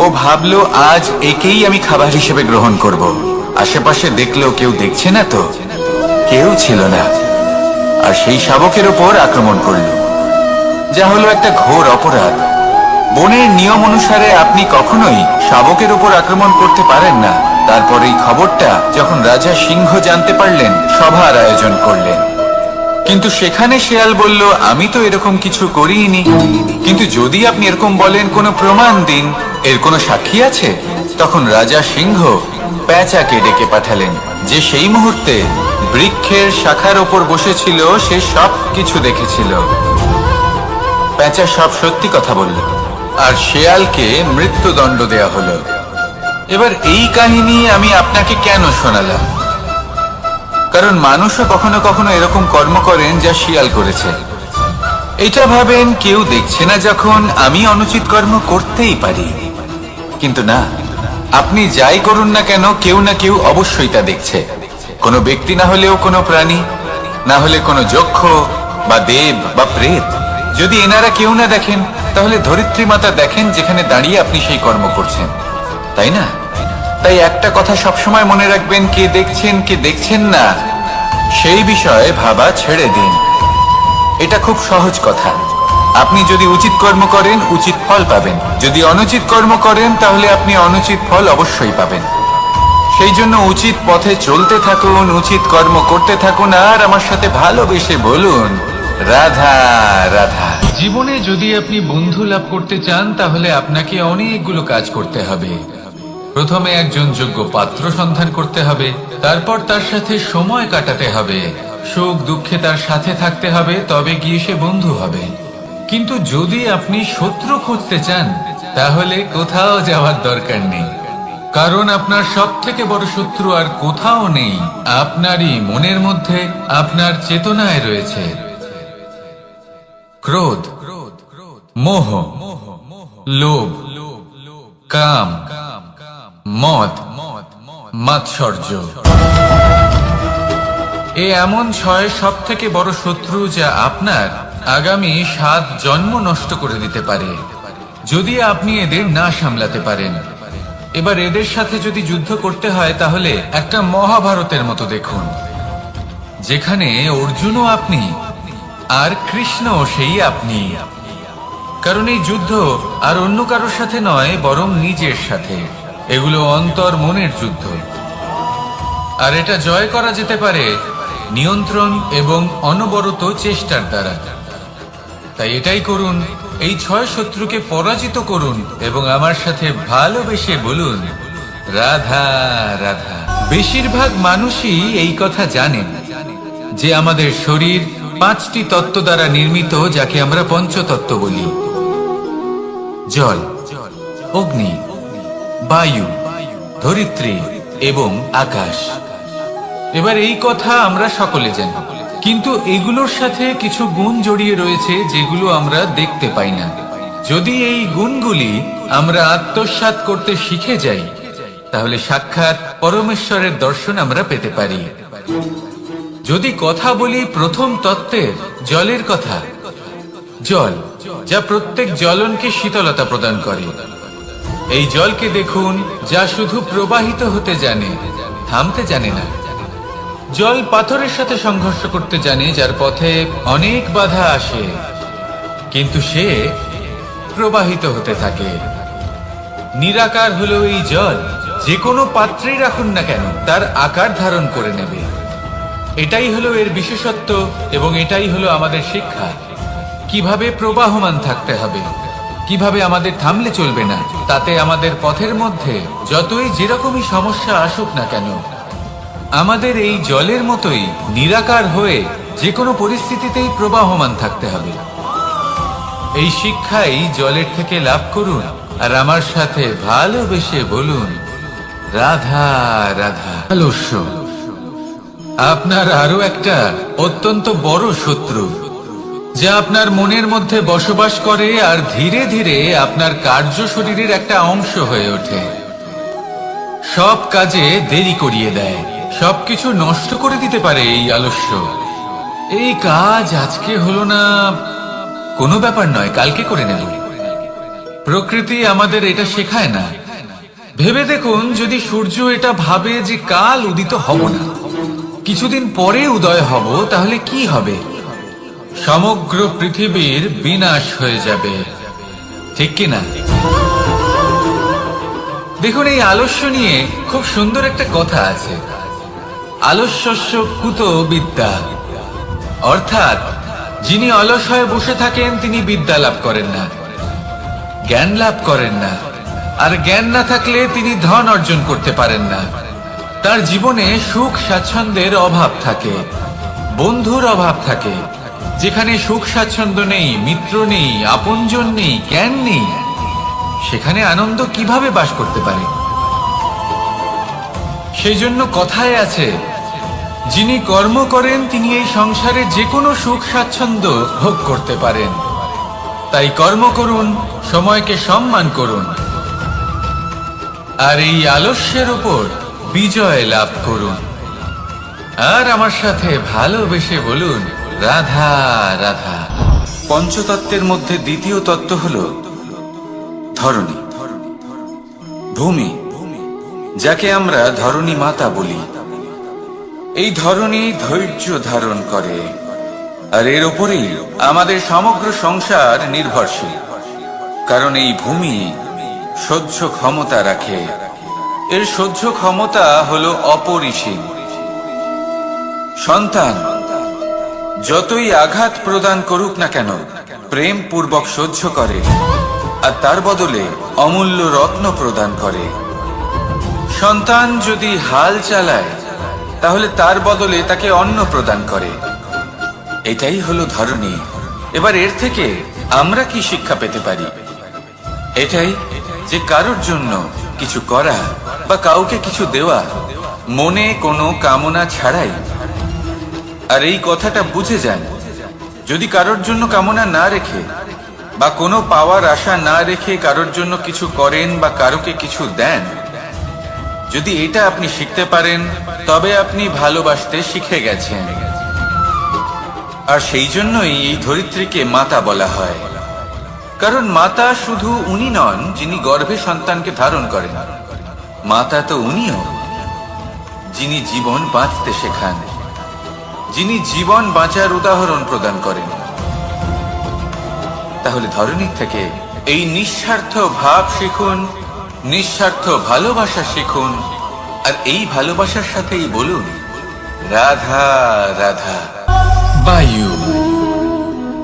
ও ভাবলো আজ একেই আমি খাবার হিসেবে গ্রহণ করব। আশেপাশে দেখলো কেউ দেখছে না তো, কেউ ছিল না, আর সেই শাবকের ওপর আক্রমণ করলো। যা হলো একটা ঘোর অপরাধ। বনের নিয়ম অনুসারে আপনি কখনোই শাবকের উপর আক্রমণ করতে পারেন না। তারপর এই খবরটা যখন রাজা সিংহ জানতে পারলেন, সভার আয়োজন করলেন। কিন্তু সেখানে শেয়াল বলল, আমি তো এরকম কিছু করিনি। কিন্তু যদি আপনি এরকম বলেন, কোনো প্রমাণ দিন, এর কোনো সাক্ষী আছে? তখন রাজা সিংহ পেঁচাকে ডেকে পাঠালেন, যে সেই মুহূর্তে বৃক্ষের শাখার ওপর বসেছিল। সে সব কিছু দেখেছিল। পেঁচা সব সত্যি কথা বলল, আর শেয়ালকে মৃত্যুদণ্ড দেয়া হলো। এবার এই কাহিনী আমি আপনাকে কেন শোনালাম? কারণ মানুষও কখনো কখনো এরকম কর্ম করেন যা শিয়াল করেছে। এটা ভাবেন কেউ দেখছে না, যখন আমি অনুচিত কর্ম করতেই পারি। কিন্তু না, আপনি যাই করুন না কেন, কেউ না কেউ অবশ্যই তা দেখছে। কোনো ব্যক্তি না হলেও কোনো প্রাণী, না হলে কোনো যক্ষ বা দেব বা প্রেত। যদি এনারা কেউ না দেখেন, তাহলে ধরিত্রী মাতা দেখেন, যেখানে দাঁড়িয়ে আপনি সেই কর্ম করছেন, তাই না? তাই একটা কথা সবসময় মনে রাখবেন, কে দেখছেন কে দেখছেন না সেই বিষয়ে ভাবা ছেড়ে দিন। এটা খুব সহজ কথা। আপনি যদি উচিত কর্ম করেন, উচিত ফল পাবেন। যদি অনুচিত কর্ম করেন, তাহলে আপনি অনুচিত ফল অবশ্যই পাবেন। সেই জন্য উচিত পথে চলতে থাকুন, উচিত কর্ম করতে থাকুন, আর আমার সাথে ভালোবেসে বলুন, রাধা রাধা। জীবনে যদি আপনি বন্ধু লাভ করতে চান, তাহলে আপনাকে অনেকগুলো কাজ করতে হবে। প্রথমে একজন যোগ্য পাত্র সন্ধান করতে হবে, তারপর তার সাথে সময় কাটাতে হবে, সুখ দুঃখে তার সাথে থাকতে হবে, তবে গিয়ে সে বন্ধু হবে। কিন্তু যদি আপনি শত্রু খুঁজতে চান, তাহলে কোথাও যাওয়ার দরকার নেই। কারণ আপনার সব থেকে বড় শত্রু আর কোথাও নেই, আপনারই মনের মধ্যে, আপনার চেতনায় রয়েছে। ক্রোধ, মোহ, লোভ, কাম, মদ, মাৎসর্য। এ এমন 6 সব থেকে বড় শত্রু, যা আপনার আগামী 7 জন্ম নষ্ট করে দিতে পারে, যদি আপনি এদের না সামলাতে পারেন। এবার এদের সাথে যদি যুদ্ধ করতে হয়, তাহলে একটা মহাভারতের মতো দেখুন, যেখানে অর্জুনও আপনি আর কৃষ্ণও সেই আপনি। কারণ এই যুদ্ধ আর অন্য কারোর সাথে নয়, বরং নিজের সাথে। এগুলো অন্তর মনের যুদ্ধ, আর এটা জয় করা যেতে পারে নিয়ন্ত্রণ এবং অনবরত চেষ্টার দ্বারা। তাই এটাই করুন, এই 6 শত্রুকে পরাজিত করুন এবং আমার সাথে ভালোবেসে বলুন, রাধা রাধা। বেশিরভাগ মানুষই এই কথা জানেন যে আমাদের শরীর 5টি তত্ত্ব দ্বারা নির্মিত, যাকে আমরা পঞ্চতত্ত্ব বলি: জল, অগ্নি, বায়ু, ধরিত্রী এবং আকাশ। এবার এই কথা আমরা সকলে জানি, কিন্তু এগুলোর সাথে কিছু গুণ জড়িয়ে রয়েছে, যেগুলো আমরা দেখতে পাই না। যদি এই গুণগুলি আমরা আত্মসাৎ করতে শিখে যাই, তাহলে সাক্ষাৎ পরমেশ্বরের দর্শন আমরা পেতে পারি। যদি কথা বলি প্রথম তত্ত্বের, জলের কথা, জল যা প্রত্যেক জ্বলনকে শীতলতা প্রদান করে। এই জলকে দেখুন, যা শুধু প্রবাহিত হতে জানে, থামতে জানে না। জল পাথরের সাথে সংঘর্ষ করতে জানে, যার পথে অনেক বাধা আসে, কিন্তু সে প্রবাহিত হতে থাকে। নিরাকার হলো এই জল, যে কোনো পাত্রেই রাখুন না কেন, তার আকার ধারণ করে নেবে। এটাই হলো এর বিশেষত্ব, এবং এটাই হলো আমাদের শিক্ষা। কিভাবে প্রবাহমান থাকতে হবে, কিভাবে আমাদের থামলে চলবে না, তাতে আমাদের পথের মধ্যে যতই যেরকমই সমস্যা আসুক না কেন, আমাদের এই জলের মতোই নিরাকার হয়ে যে কোনো পরিস্থিতিতেই প্রবাহমান থাকতে হবে। এই শিক্ষাই জলের থেকে লাভ করুন, আর আমার সাথে ভালোবেসে বলুন, রাধা রাধা। আলস্য আপনার আরো একটা অত্যন্ত বড় শত্রু, যা আপনার মনের মধ্যে বসবাস করে আর ধীরে ধীরে আপনার কার্য শরীরের একটা অংশ হয়ে ওঠে। সব কাজে দেরি করিয়ে দেয়, সবকিছু নষ্ট করে দিতে পারে এই আলস্য। এই কাজ আজকে হলো না, কোনো ব্যাপার নয়, কালকে করে নেব। প্রকৃতি আমাদের এটা শেখায় না। ভেবে দেখুন, যদি সূর্য এটা ভাবে যে কাল উদিত হব না, কিছুদিন পরে উদয় হব, তাহলে কি হবে? সমগ্র পৃথিবীর বিনাশ হয়ে যাবে, ঠিক কিনা? দেখুন, এই আলস্য নিয়ে খুব সুন্দর একটা কথা আছে, আলস্যস্য কুত বিদ্যা। অর্থাৎ যিনি অলস হয়ে বসে থাকেন তিনি বিদ্যা লাভ করেন না, জ্ঞান লাভ করেন না, আর জ্ঞান না থাকলে তিনি ধন অর্জন করতে পারেন না। তার জীবনে সুখ স্বাচ্ছন্দ্যের অভাব থাকে, বন্ধুর অভাব থাকে। যেখানে সুখ স্বাচ্ছন্দ্য নেই, মিত্র নেই, আপনজন নেই, জ্ঞান নেই, সেখানে আনন্দ কিভাবে বাস করতে পারে? সেই জন্য কথায় আছে, যিনি কর্ম করেন তিনি এই সংসারে যে কোনো সুখ স্বাচ্ছন্দ্য ভোগ করতে পারেন। তাই কর্ম করুন, সময়কে সম্মান করুন, আর এই আলস্যের উপর বিজয় লাভ করুন। আর আমার সাথে ভালোবেসে বলুন, রাধা রাধা। পঞ্চতত্ত্বের মধ্যে দ্বিতীয় তত্ত্ব হল ধরণী, ভূমি, যাকে আমরা ধরণী মাতা বলি। এই ধরণী ধৈর্য ধারণ করে, আর এর উপরেই আমাদের সমগ্র সংসার নির্ভরশীল। কারণ এই ভূমি সহ্য ক্ষমতা রাখে, এর সহ্য ক্ষমতা হলো অপরিসীম। সন্তান যতই আঘাত প্রদান করুক না কেন, প্রেম পূর্বক সহ্য করে, আর তার বদলে অমূল্য রত্ন প্রদান করে। সন্তান যদি হাল চালায়, তাহলে তার বদলে তাকে অন্ন প্রদান করে। এটাই হলো ধরণী। এবার এর থেকে আমরা কি শিক্ষা পেতে পারি? এটাই যে কারোর জন্য কিছু করা বা কাউকে কিছু দেওয়া মনে কোনো কামনা ছাড়াই। আর এই কথাটা বুঝে যান, যদি কারোর জন্য কামনা না রেখে বা কোনো পাওয়ার আশা না রেখে কারোর জন্য কিছু করেন বা কারোকে কিছু দেন, যদি এটা আপনি শিখতে পারেন, তবে আপনি ভালোবাসতে শিখে গেছেন। আর সেই জন্যই এই ধরিত্রীকে মাতা বলা হয়। কারণ মাতা শুধু উনি নন যিনি গর্ভে সন্তানকে ধারণ করেন, মাতা তো উনিও যিনি জীবন বাঁচতে শেখান, যিনি জীবন বাঁচার উদাহরণ প্রদান করেন। তাহলে ধরণীর থেকে এই নিঃস্বার্থ ভাব শিখুন, নিঃস্বার্থ ভালোবাসা শিখুন, আর এই ভালোবাসার সাথেই বলুন, রাধা রাধা। বায়ু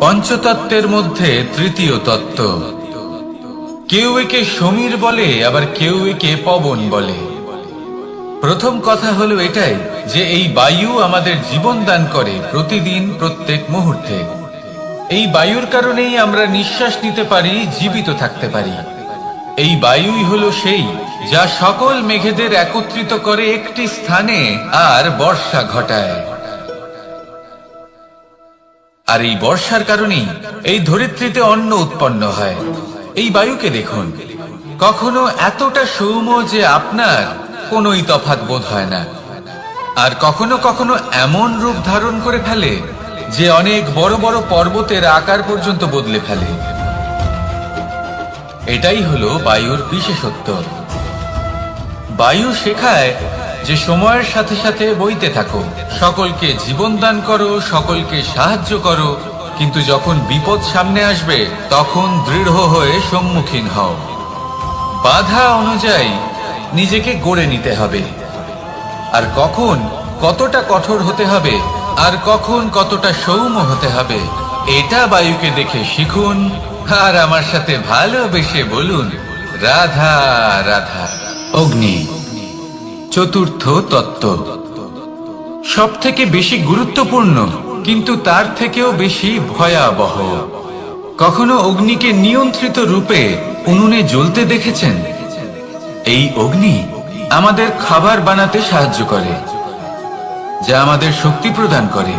পঞ্চতত্ত্বের মধ্যে তৃতীয় তত্ত্ব। কেউ একে সমীর বলে, আবার কেউ একে পবন বলে। প্রথম কথা হলো এটাই যে এই বায়ু আমাদের জীবন দান করে প্রতিদিন, প্রত্যেক মুহূর্তে। এই বায়ুর কারণেই আমরা নিঃশ্বাস নিতে পারি, জীবিত থাকতে পারি। এই বায়ুই হলো সেই যা সকল মেঘেদের একত্রিত করে একটি স্থানে আর বর্ষা ঘটায়। আর এই বর্ষার কারণেই এই ধরিত্রীতে অন্ন উৎপন্ন হয়। এই বায়ুকে দেখুন, কখনো এতটা সৌম্য যে আপনার কোনোই তফাৎ বোধ হয় না, আর কখনো কখনো এমন রূপ ধারণ করে ফেলে যে অনেক বড় বড় পর্বতের আকার পর্যন্ত বদলে ফেলে। এটাই হলো বায়ুর বিশেষত্ব। বায়ু শেখায় যে সময়ের সাথে সাথে বইতে থাকো, সকলকে জীবন দান করো, সকলকে সাহায্য করো, কিন্তু যখন বিপদ সামনে আসবে তখন দৃঢ় হয়ে সম্মুখীন হও। বাধা অনুযায়ী নিজেকে গড়ে নিতে হবে, আর কখন কতটা কঠোর হতে হবে আর কখন কতটা সৌম্য হতে হবে, এটা বায়ুকে দেখে শিখুন। আর আমার সাথে ভালোবেসে বলুন, রাধা রাধা। অগ্নি চতুর্থ তত্ত্ব, সব থেকে বেশি গুরুত্বপূর্ণ কিন্তু তার থেকেও বেশি ভয়াবহ। কখনো অগ্নিকে নিয়ন্ত্রিত রূপে উনুনে জ্বলতে দেখেছেন? এই অগ্নি আমাদের খাবার বানাতে সাহায্য করে, যা আমাদের শক্তি প্রদান করে।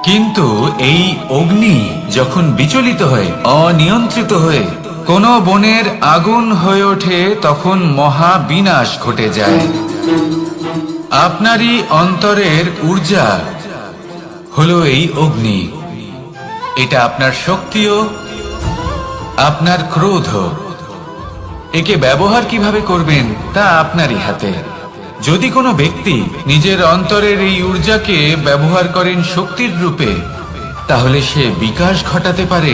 কিন্তু এই অগ্নি যখন বিচলিত হয়ে, অনিয়ন্ত্রিত হয়ে কোন বনের আগুন হয়ে ওঠে, তখন মহা বিনাশ ঘটে যায়। আপনারই অন্তরের ঊর্জা হলো এই অগ্নি। এটা আপনার শক্তিও, আপনার ক্রোধ। একে ব্যবহার কিভাবে করবেন তা আপনারই হাতে। যদি কোনো ব্যক্তি নিজের অন্তরের এই ঊর্জাকে ব্যবহার করেন শক্তির রূপে, তাহলে সে বিকাশ ঘটাতে পারে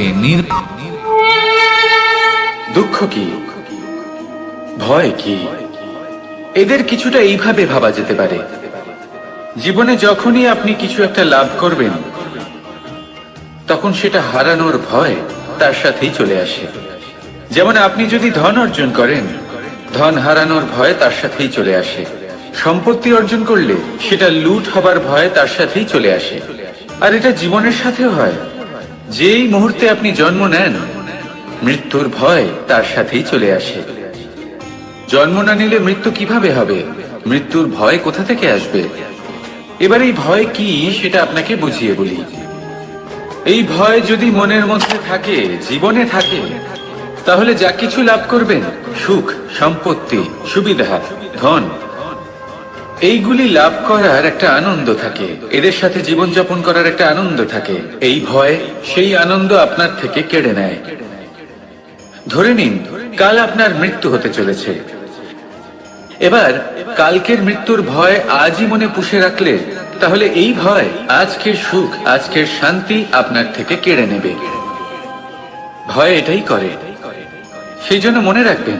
দুঃখ কি, ভয় কি, এদের কিছুটা এইভাবে ভাবা যেতে পারে। জীবনে যখনই আপনি কিছু একটা লাভ করবেন, তখন সেটা হারানোর ভয় তার সাথেই চলে আসে। যেমন আপনি যদি ধন অর্জন করেন, ধন হারানোর ভয় তার সাথেই চলে আসে। সম্পত্তি অর্জন করলে সেটা লুট হবার ভয় তার সাথেই চলে আসে। আর এটা জীবনের সাথেও হয়। যেই মুহূর্তে আপনি জন্ম নেন, মৃত্যুর ভয় তার সাথেই চলে আসে। জন্ম না নিলে মৃত্যু কিভাবে হবে? মৃত্যুর ভয় কোথা থেকে আসবে? এবার এই ভয় কি সেটা আপনাকে বুঝিয়ে বলি। এই ভয় যদি মনের মধ্যে থাকে, জীবনে থাকে, তাহলে যা কিছু লাভ করবেন, সুখ, সম্পত্তি, সুবিধা, ধন, এইগুলি লাভ করার একটা আনন্দ থাকে, এদের সাথে জীবনযাপন করার একটা আনন্দ থাকে। এই ভয় সেই আনন্দ আপনার থেকে কেড়ে নেয়। ধরে নিন কাল আপনার মৃত্যু হতে চলেছে। এবার কালকের মৃত্যুর ভয় আজই মনে পুষে রাখলে, তাহলে এই ভয় আজকের সুখ, আজকের শান্তি আপনার থেকে কেড়ে নেবে। ভয় এটাই করে। সেই জন্য মনে রাখবেন,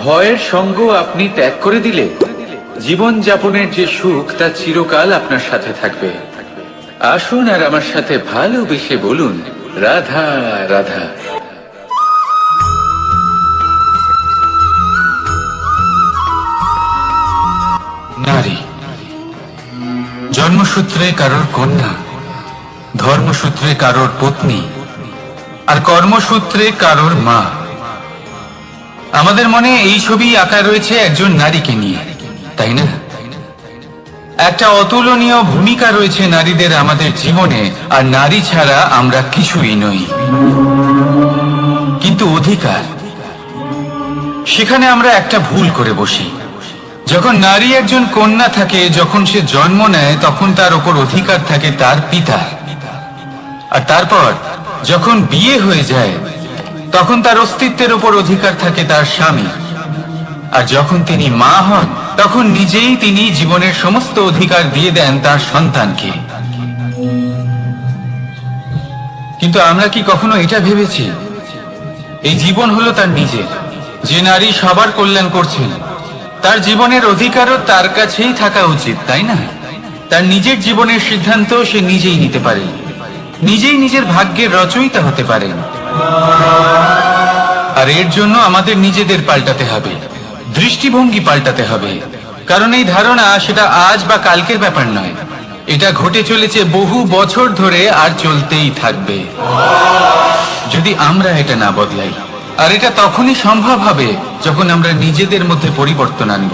ভয়ের সঙ্গ আপনি ত্যাগ করে দিলে জীবন যাপনের যে সুখ তা চিরকাল আপনার সাথে থাকবে। আসুন আর আমার সাথে ভালোবেসে বলুন, রাধা রাধা। নারী জন্মসূত্রে কারোর কন্যা, ধর্মসূত্রে কারোর পত্নী, আর কর্মসূত্রে কারোর মা। আমাদের মনে এই ছবি আঁকা রয়েছে একজন নারীকে নিয়ে, তাই না? একটা অতুলনীয় ভূমিকা রয়েছে নারীদের আমাদের জীবনে, আর নারী ছাড়া আমরা কিছুই নই। কিন্তু অধিকার, সেখানে আমরা একটা ভুল করে বসি। যখন নারী একজন কন্যা থাকে, যখন সে জন্ম নেয়, তখন তার উপর অধিকার থাকে তার পিতা। আর তারপর যখন বিয়ে হয়ে যায়, তখন তার অস্তিত্বের উপর অধিকার থাকে তার স্বামী। আর যখন তিনি মা হন, তখন নিজেই তিনি জীবনের সমস্ত অধিকার দিয়ে দেন তার সন্তানকে। কিন্তু আমরা কি কখনো এটা ভেবেছি, এই জীবন হলো তার নিজের? যে নারী সবার কল্যাণ করছেন, তার জীবনের অধিকারও তার কাছেই থাকা উচিত, তাই না? তার নিজের জীবনের সিদ্ধান্ত সে নিজেই নিতে পারে, নিজেই নিজের ভাগ্যের রচয়িতা হতে পারেন। আর এর জন্য আমাদের নিজেদের পাল্টাতে হবে, দৃষ্টিভঙ্গি পাল্টাতে হবে। কারণ এই ধারণা সেটা আজ বা কালকের ব্যাপার নয়, এটা ঘটে চলেছে বহু বছর ধরে, আর চলতেই থাকবে যদি আমরা এটা না বদলাই। আর এটা তখনই সম্ভব হবে যখন আমরা নিজেদের মধ্যে পরিবর্তন আনব।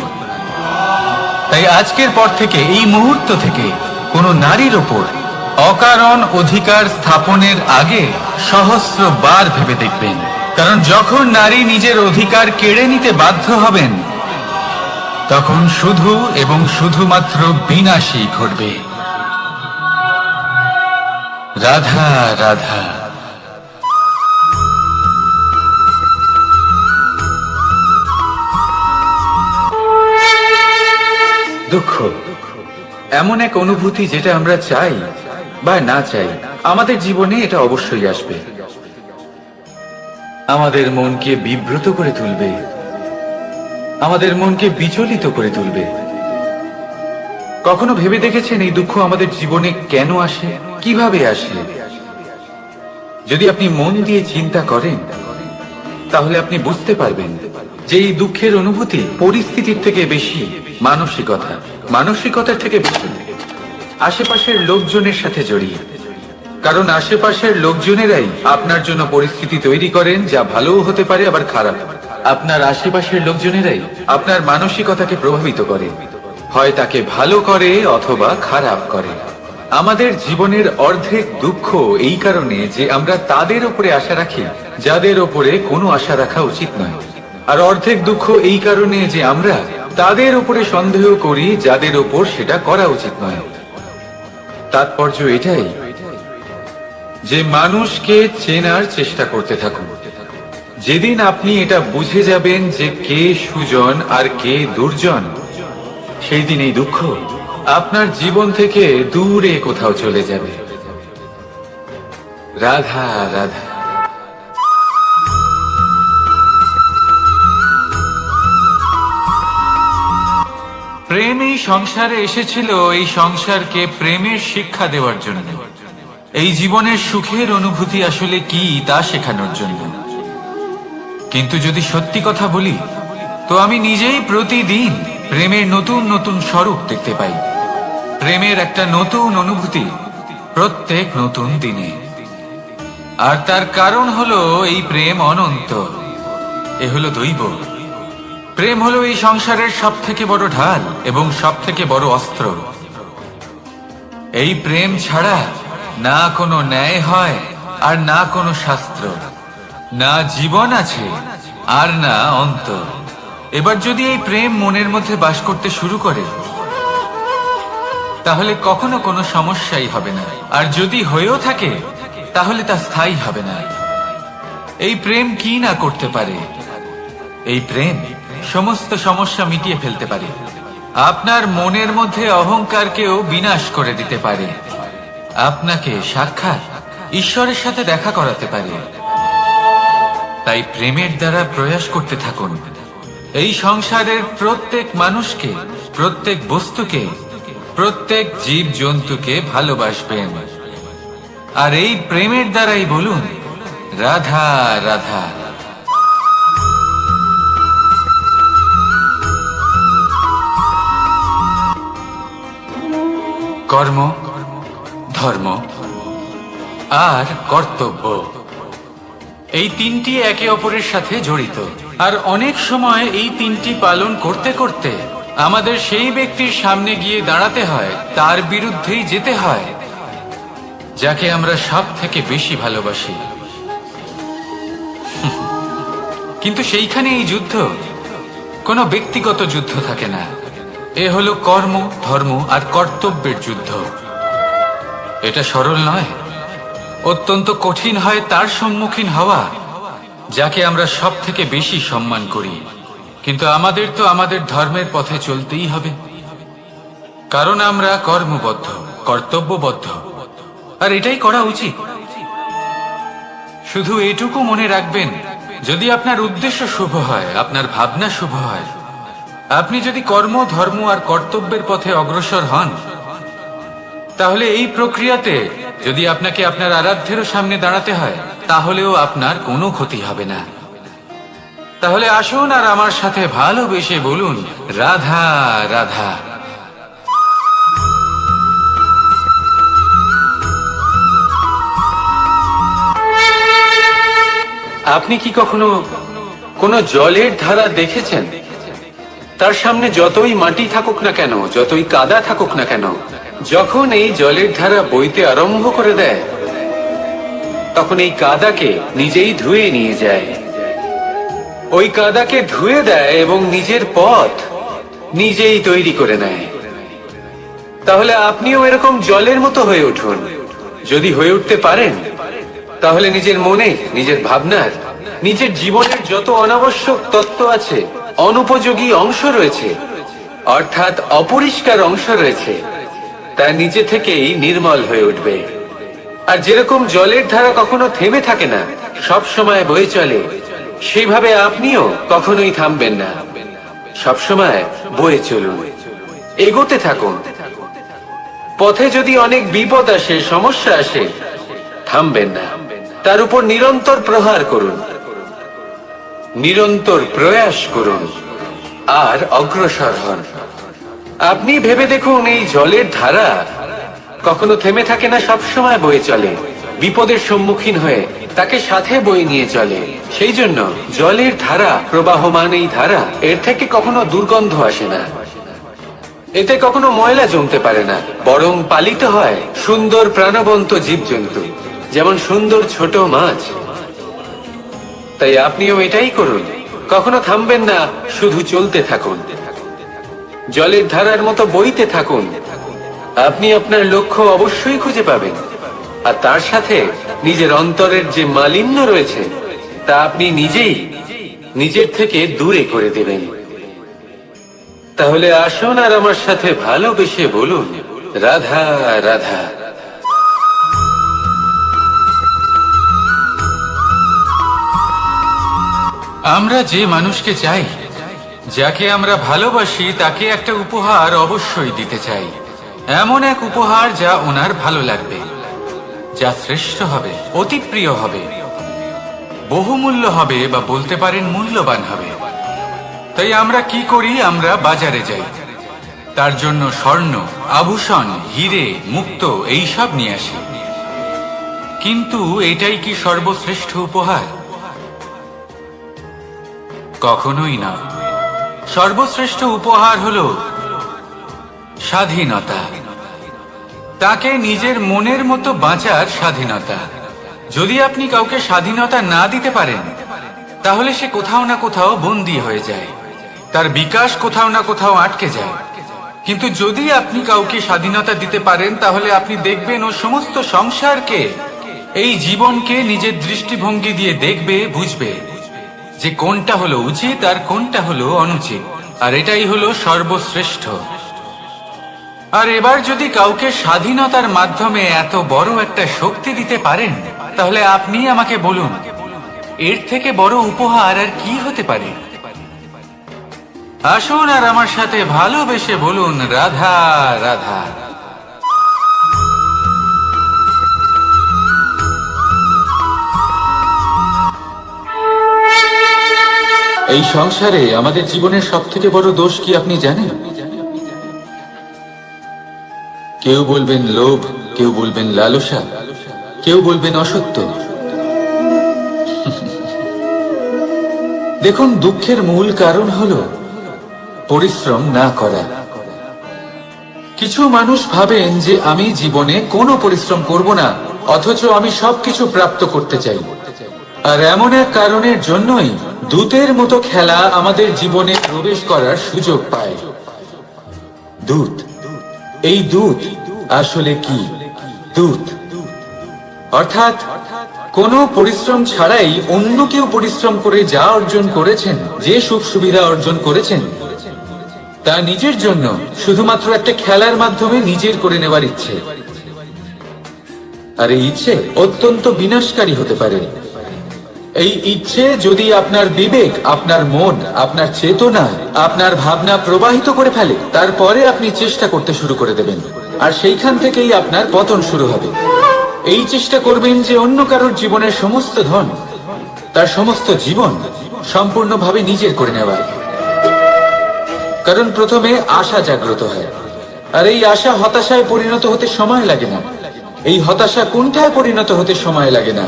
তাই আজকের পর থেকে, এই মুহূর্ত থেকে, কোনো নারীর ওপর অকারণ অধিকার স্থাপনের আগে সহস্রবার ভেবে দেখবেন। কারণ যখন নারী নিজের অধিকার কেড়ে নিতে বাধ্য হবেন, তখন শুধু এবং শুধুমাত্র বিনাশই ঘটবে। রাধা রাধা। দুঃখ এমন এক অনুভূতি যেটা আমরা চাই বা না চাই, আমাদের জীবনে এটা অবশ্যই আসবে। আমাদের মনকে বিব্রত করে তুলবে, আমাদের মনকে বিচলিত করে তুলবে। কখনো ভেবে দেখেছেন এই দুঃখ আমাদের জীবনে কেন আসে, কিভাবে আসে? যদি আপনি মন দিয়ে চিন্তা করেন, তাহলে আপনি বুঝতে পারবেন যে এই দুঃখের অনুভূতি পরিস্থিতির থেকে বেশি মানসিকতার থেকে বেশি আশেপাশের লোকজনের সাথে জড়িয়ে। কারণ আশেপাশের লোকজনেরাই আপনার জন্য পরিস্থিতি তৈরি করেন, যা ভালোও হতে পারে আবার খারাপ। আপনার আশেপাশের লোকজনেরাই আপনার মানসিকতাকে প্রভাবিত করে, হয় তাকে ভালো করে অথবা খারাপ করে। আমাদের জীবনের অর্ধেক দুঃখ এই কারণে যে আমরা তাদের উপরে আশা রাখি যাদের উপরে কোনো আশা রাখা উচিত নয়, আর অর্ধেক দুঃখ এই কারণে যে আমরা তাদের উপরে সন্দেহ করি যাদের উপর সেটা করা উচিত নয়। তাৎপর্য এটাই যে মানুষকে চেনার চেষ্টা করতে থাকুন। যেদিন আপনি এটা বুঝে যাবেন যে কে সুজন আর কে দুর্জন, সেই দিন এই দুঃখ আপনার জীবন থেকে দূরে কোথাও চলে যাবে। রাধা রাধা। প্রেম এই সংসারে এসেছিল এই সংসারকে প্রেমের শিক্ষা দেওয়ার জন্য, এই জীবনের সুখের অনুভূতি আসলে কি তা শেখানোর জন্য। কিন্তু যদি সত্যি কথা বলি, তো আমি নিজেই প্রতিদিন প্রেমের নতুন নতুন স্বরূপ দেখতে পাই, প্রেমের একটা নতুন অনুভূতি প্রত্যেক নতুন দিনে। আর তার কারণ হলো এই প্রেম অনন্ত, এ হলো দৈব। প্রেম হলো এই সংসারের সব থেকে বড় ঢাল এবং সব থেকে বড় অস্ত্র। এই প্রেম ছাড়া না কোনো ন্যায় হয় আর না কোনো শাস্ত্র, না জীবন আছে আর না অন্ত। এবার যদি এই প্রেম মনের মধ্যে বাস করতে শুরু করে, তাহলে কখনো কোনো সমস্যাই হবে না, আর যদি হয়েও থাকে তাহলে তা স্থায়ী হবে না। এই প্রেম কি না করতে পারে? এই প্রেম সমস্ত সমস্যা মিটিয়ে ফেলতে পারে, আপনার মনের মধ্যে অহংকারকেও বিনাশ করে দিতে পারে, আপনাকে সাক্ষাৎ ঈশ্বরের সাথে দেখা করাতে পারে। তাই প্রেমের দ্বারা প্রয়াস করতে থাকুন এই সংসারের প্রত্যেক মানুষকে, প্রত্যেক বস্তুকে, প্রত্যেক জীব জন্তুকে ভালোবাসবেন। আর এই প্রেমের দ্বারাই বলুন রাধা রাধা। কর্ম, ধর্ম আর কর্তব্য, এই তিনটি একে অপরের সাথে জড়িত। আর অনেক সময় এই তিনটি পালন করতে করতে আমাদের সেই ব্যক্তির সামনে গিয়ে দাঁড়াতে হয়, তার বিরুদ্ধেই যেতে হয়, যাকে আমরা সব থেকে বেশি ভালোবাসি। কিন্তু সেইখানে এই যুদ্ধ কোনো ব্যক্তিগত যুদ্ধ থাকে না, এ হলো কর্ম, ধর্ম আর কর্তব্যের যুদ্ধ। এটা সরল নয়, অত্যন্ত কঠিন হয় তার সম্মুখীন হওয়া যাকে আমরা সব থেকে বেশি সম্মান করি। কিন্তু আমাদের তো আমাদের ধর্মের পথে চলতেই হবে, কারণ আমরা কর্মবদ্ধ, কর্তব্যবদ্ধ, আর এটাই করা উচিত। শুধু এটুকু মনে রাখবেন, যদি আপনার উদ্দেশ্য শুভ হয়, আপনার ভাবনা শুভ হয়, আপনি যদি কর্ম, ধর্ম আর কর্তব্যের পথে অগ্রসর হন, তাহলে এই প্রক্রিয়াতে যদি আপনাকে আপনার আরাধ্যেরও সামনে দাঁড়াতে হয়, তাহলেও আপনার কোনো ক্ষতি হবে না। তাহলে আসুন আর আমার সাথে ভালোবেসে বলুন রাধা রাধা। আপনি কি কখনো কোনো জলের ধারা দেখেছেন? তার সামনে যতই মাটি থাকুক না কেন, যতই কাদা থাকুক না কেন, যখন এই জলের ধারা বইতে আরম্ভ করে দেয়, তখন এই কাদাকে নিজেই ধুয়ে নিয়ে যায়। ওই কাদাকে ধুয়ে দেয় এবং নিজের পথ নিজেই তৈরি করে নেয়। তাহলে আপনিও এরকম জলের মতো হয়ে উঠুন। যদি হয়ে উঠতে পারেন, তাহলে নিজের মনে, নিজের ভাবনার, নিজের জীবনের যত অনাবশ্যক তত্ত্ব আছে, অনুপযোগী অংশ রয়েছে, অর্থাৎ অপরিষ্কার অংশ রয়েছে, তা নিজে থেকেই নির্মল হয়ে উঠবে। আর যেরকম জলের ধারা কখনো থেমে থাকে না, সব সময় বয়ে চলে, সেইভাবে আপনিও কখনোই থামবেন না। সব সময় বয়ে চলুন, এগোতে থাকুন। পথে যদি অনেক বিপদ আসে, সমস্যা আসে, থামবেন না, তার উপর নিরন্তর প্রহার করুন, নিরন্তর প্রয়াস করুন আর অগ্রসর হন। আপনি ভেবে দেখুন, এই জলের ধারা কখনো থেমে থাকে না, সবসময় বয়ে চলে, বিপদের সম্মুখীন হয়ে তাকে সাথে বয়ে নিয়ে চলে। সেই জন্য জলের ধারা, প্রবাহমান এই ধারা, এর থেকে কখনো দুর্গন্ধ আসে না, এতে কখনো ময়লা জমতে পারে না, বরং পালিত হয় সুন্দর প্রাণবন্ত জীবজন্তু, যেমন সুন্দর ছোট মাছ। তাই আপনিও এটাই করুন, কখনো থামবেন না, শুধু চলতে থাকুন, জলের ধারার মতো বইতে থাকুন। আপনি আপনার লক্ষ্য অবশ্যই খুঁজে পাবেন, আর তার সাথে নিজের অন্তরের যে মালিন্য রয়েছে, তা আপনি নিজেই নিজের থেকে দূরে করে দেবেন। তাহলে আসুন আর আমার সাথে ভালোবেসে বলুন রাধা রাধা। আমরা যে মানুষকে চাই, যাকে আমরা ভালোবাসি, তাকে একটা উপহার অবশ্যই দিতে চাই। এমন এক উপহার যা ওনার ভালো লাগবে, যা শ্রেষ্ঠ হবে, অতি প্রিয় হবে, বহুমূল্য হবে, বা বলতে পারেন মূল্যবান হবে। তাই আমরা কি করি? আমরা বাজারে যাই, তার জন্য স্বর্ণ, আভূষণ, হিরে, মুক্ত এইসব নিয়ে আসি। কিন্তু এটাই কি সর্বশ্রেষ্ঠ উপহার? কখনোই না। সর্বশ্রেষ্ঠ উপহার হলো স্বাধীনতা, তাকে নিজের মনের মতো বাঁচার স্বাধীনতা। যদি আপনি কাউকে স্বাধীনতা না দিতে পারেন, তাহলে সে কোথাও না কোথাও বন্দী হয়ে যায়, তার বিকাশ কোথাও না কোথাও আটকে যায়। কিন্তু যদি আপনি কাউকে স্বাধীনতা দিতে পারেন, তাহলে আপনি দেখবেন ও সমস্ত সংসারকে, এই জীবনকে নিজের দৃষ্টিভঙ্গি দিয়ে দেখবে, বুঝবে যে কোনটা হলো উচিত আর কোনটা হলো অনুচিত। আর এটাই হলো সর্বশ্রেষ্ঠ। আর এবার যদি কাউকে স্বাধীনতার মাধ্যমে এত বড় একটা শক্তি দিতে পারেন, তাহলে আপনি আমাকে বলুন, এর থেকে বড় উপহার আর কি হতে পারে? আসুন আর আমার সাথে ভালোবেসে বলুন, রাধা রাধা। এই সংসারে আমাদের জীবনের সবথেকে বড় দোষ কি আপনি জানেন? কেউ বলবেন লোভ, কেউ বলবেন লালসা, কেউ বলবেন অসত্য। দেখুন, দুঃখের মূল কারণ হলো পরিশ্রম না করা। কিছু মানুষ ভাবেন যে আমি জীবনে কোনো পরিশ্রম করব না, অথচ আমি সবকিছু প্রাপ্ত করতে চাই। আর এমন এক কারণের জন্যই দূতের মতো খেলা আমাদের জীবনে প্রবেশ করার সুযোগ পায়। দূত। এই দূত আসলে কি? দূত অর্থাৎ কোনো পরিশ্রম ছাড়াই অন্য কেউ পরিশ্রম করে যা অর্জন করেছেন, যে সুখ সুবিধা অর্জন করেছেন, তা নিজের জন্য শুধুমাত্র একটা খেলার মাধ্যমে নিজের করে নেওয়ার ইচ্ছে। আর এই ইচ্ছে অত্যন্ত বিনাশকারী হতে পারে। এই ইচ্ছে যদি আপনার বিবেক, আপনার মন, আপনার চেতনা, আপনার ভাবনা প্রবাহিত করে ফেলে, তারপরে আপনি চেষ্টা করতে শুরু করে দেবেন, আর সেইখান থেকেই আপনার পতন শুরু হবে। এই চেষ্টা করবেন যে অন্য কারোর জীবনের সমস্ত ধন, তার সমস্ত জীবন সম্পূর্ণভাবে নিজের করে নেওয়ার। কারণ প্রথমে আশা জাগ্রত হয়, আর এই আশা হতাশায় পরিণত হতে সময় লাগে না। এই হতাশা কুণ্ঠায় পরিণত হতে সময় লাগে না,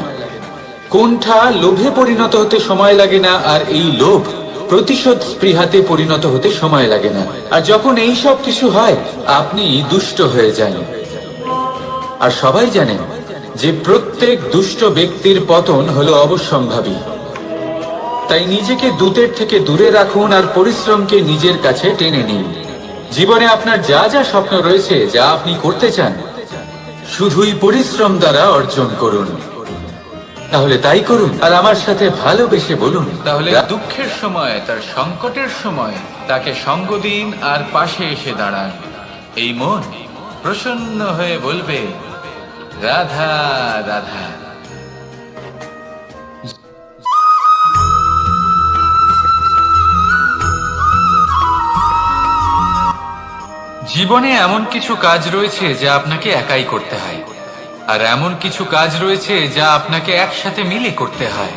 কুণ্ঠা লোভে পরিণত হতে সময় লাগে না, আর এই লোভ প্রতিশোধ স্পৃহাতে পরিণত হতে সময় লাগে না। আর যখন এই সব কিছু হয়, আপনি দুষ্ট হয়ে যান। আর সবাই জানেন যে প্রত্যেক দুষ্ট ব্যক্তির পতন হলো অবশ্যম্ভাবী। তাই নিজেকে দূতের থেকে দূরে রাখুন আর পরিশ্রমকে নিজের কাছে টেনে নিন। জীবনে আপনার যা যা স্বপ্ন রয়েছে, যা আপনি করতে চান, শুধুই পরিশ্রম দ্বারা অর্জন করুন। তাহলে তাই করুন আর আমার সাথে ভালোবেসে বলুন, তাহলে দুঃখের সময়, তার সংকটের সময় তাকে সঙ্গ দিন আর পাশে এসে দাঁড়ান। এই মন প্রসন্ন হয়ে বলবে, রাধা রাধা। জীবনে এমন কিছু কাজ রয়েছে যা আপনাকে একাই করতে হয়, আর এমন কিছু কাজ রয়েছে যা আপনাকে একসাথে মিলে করতে হয়,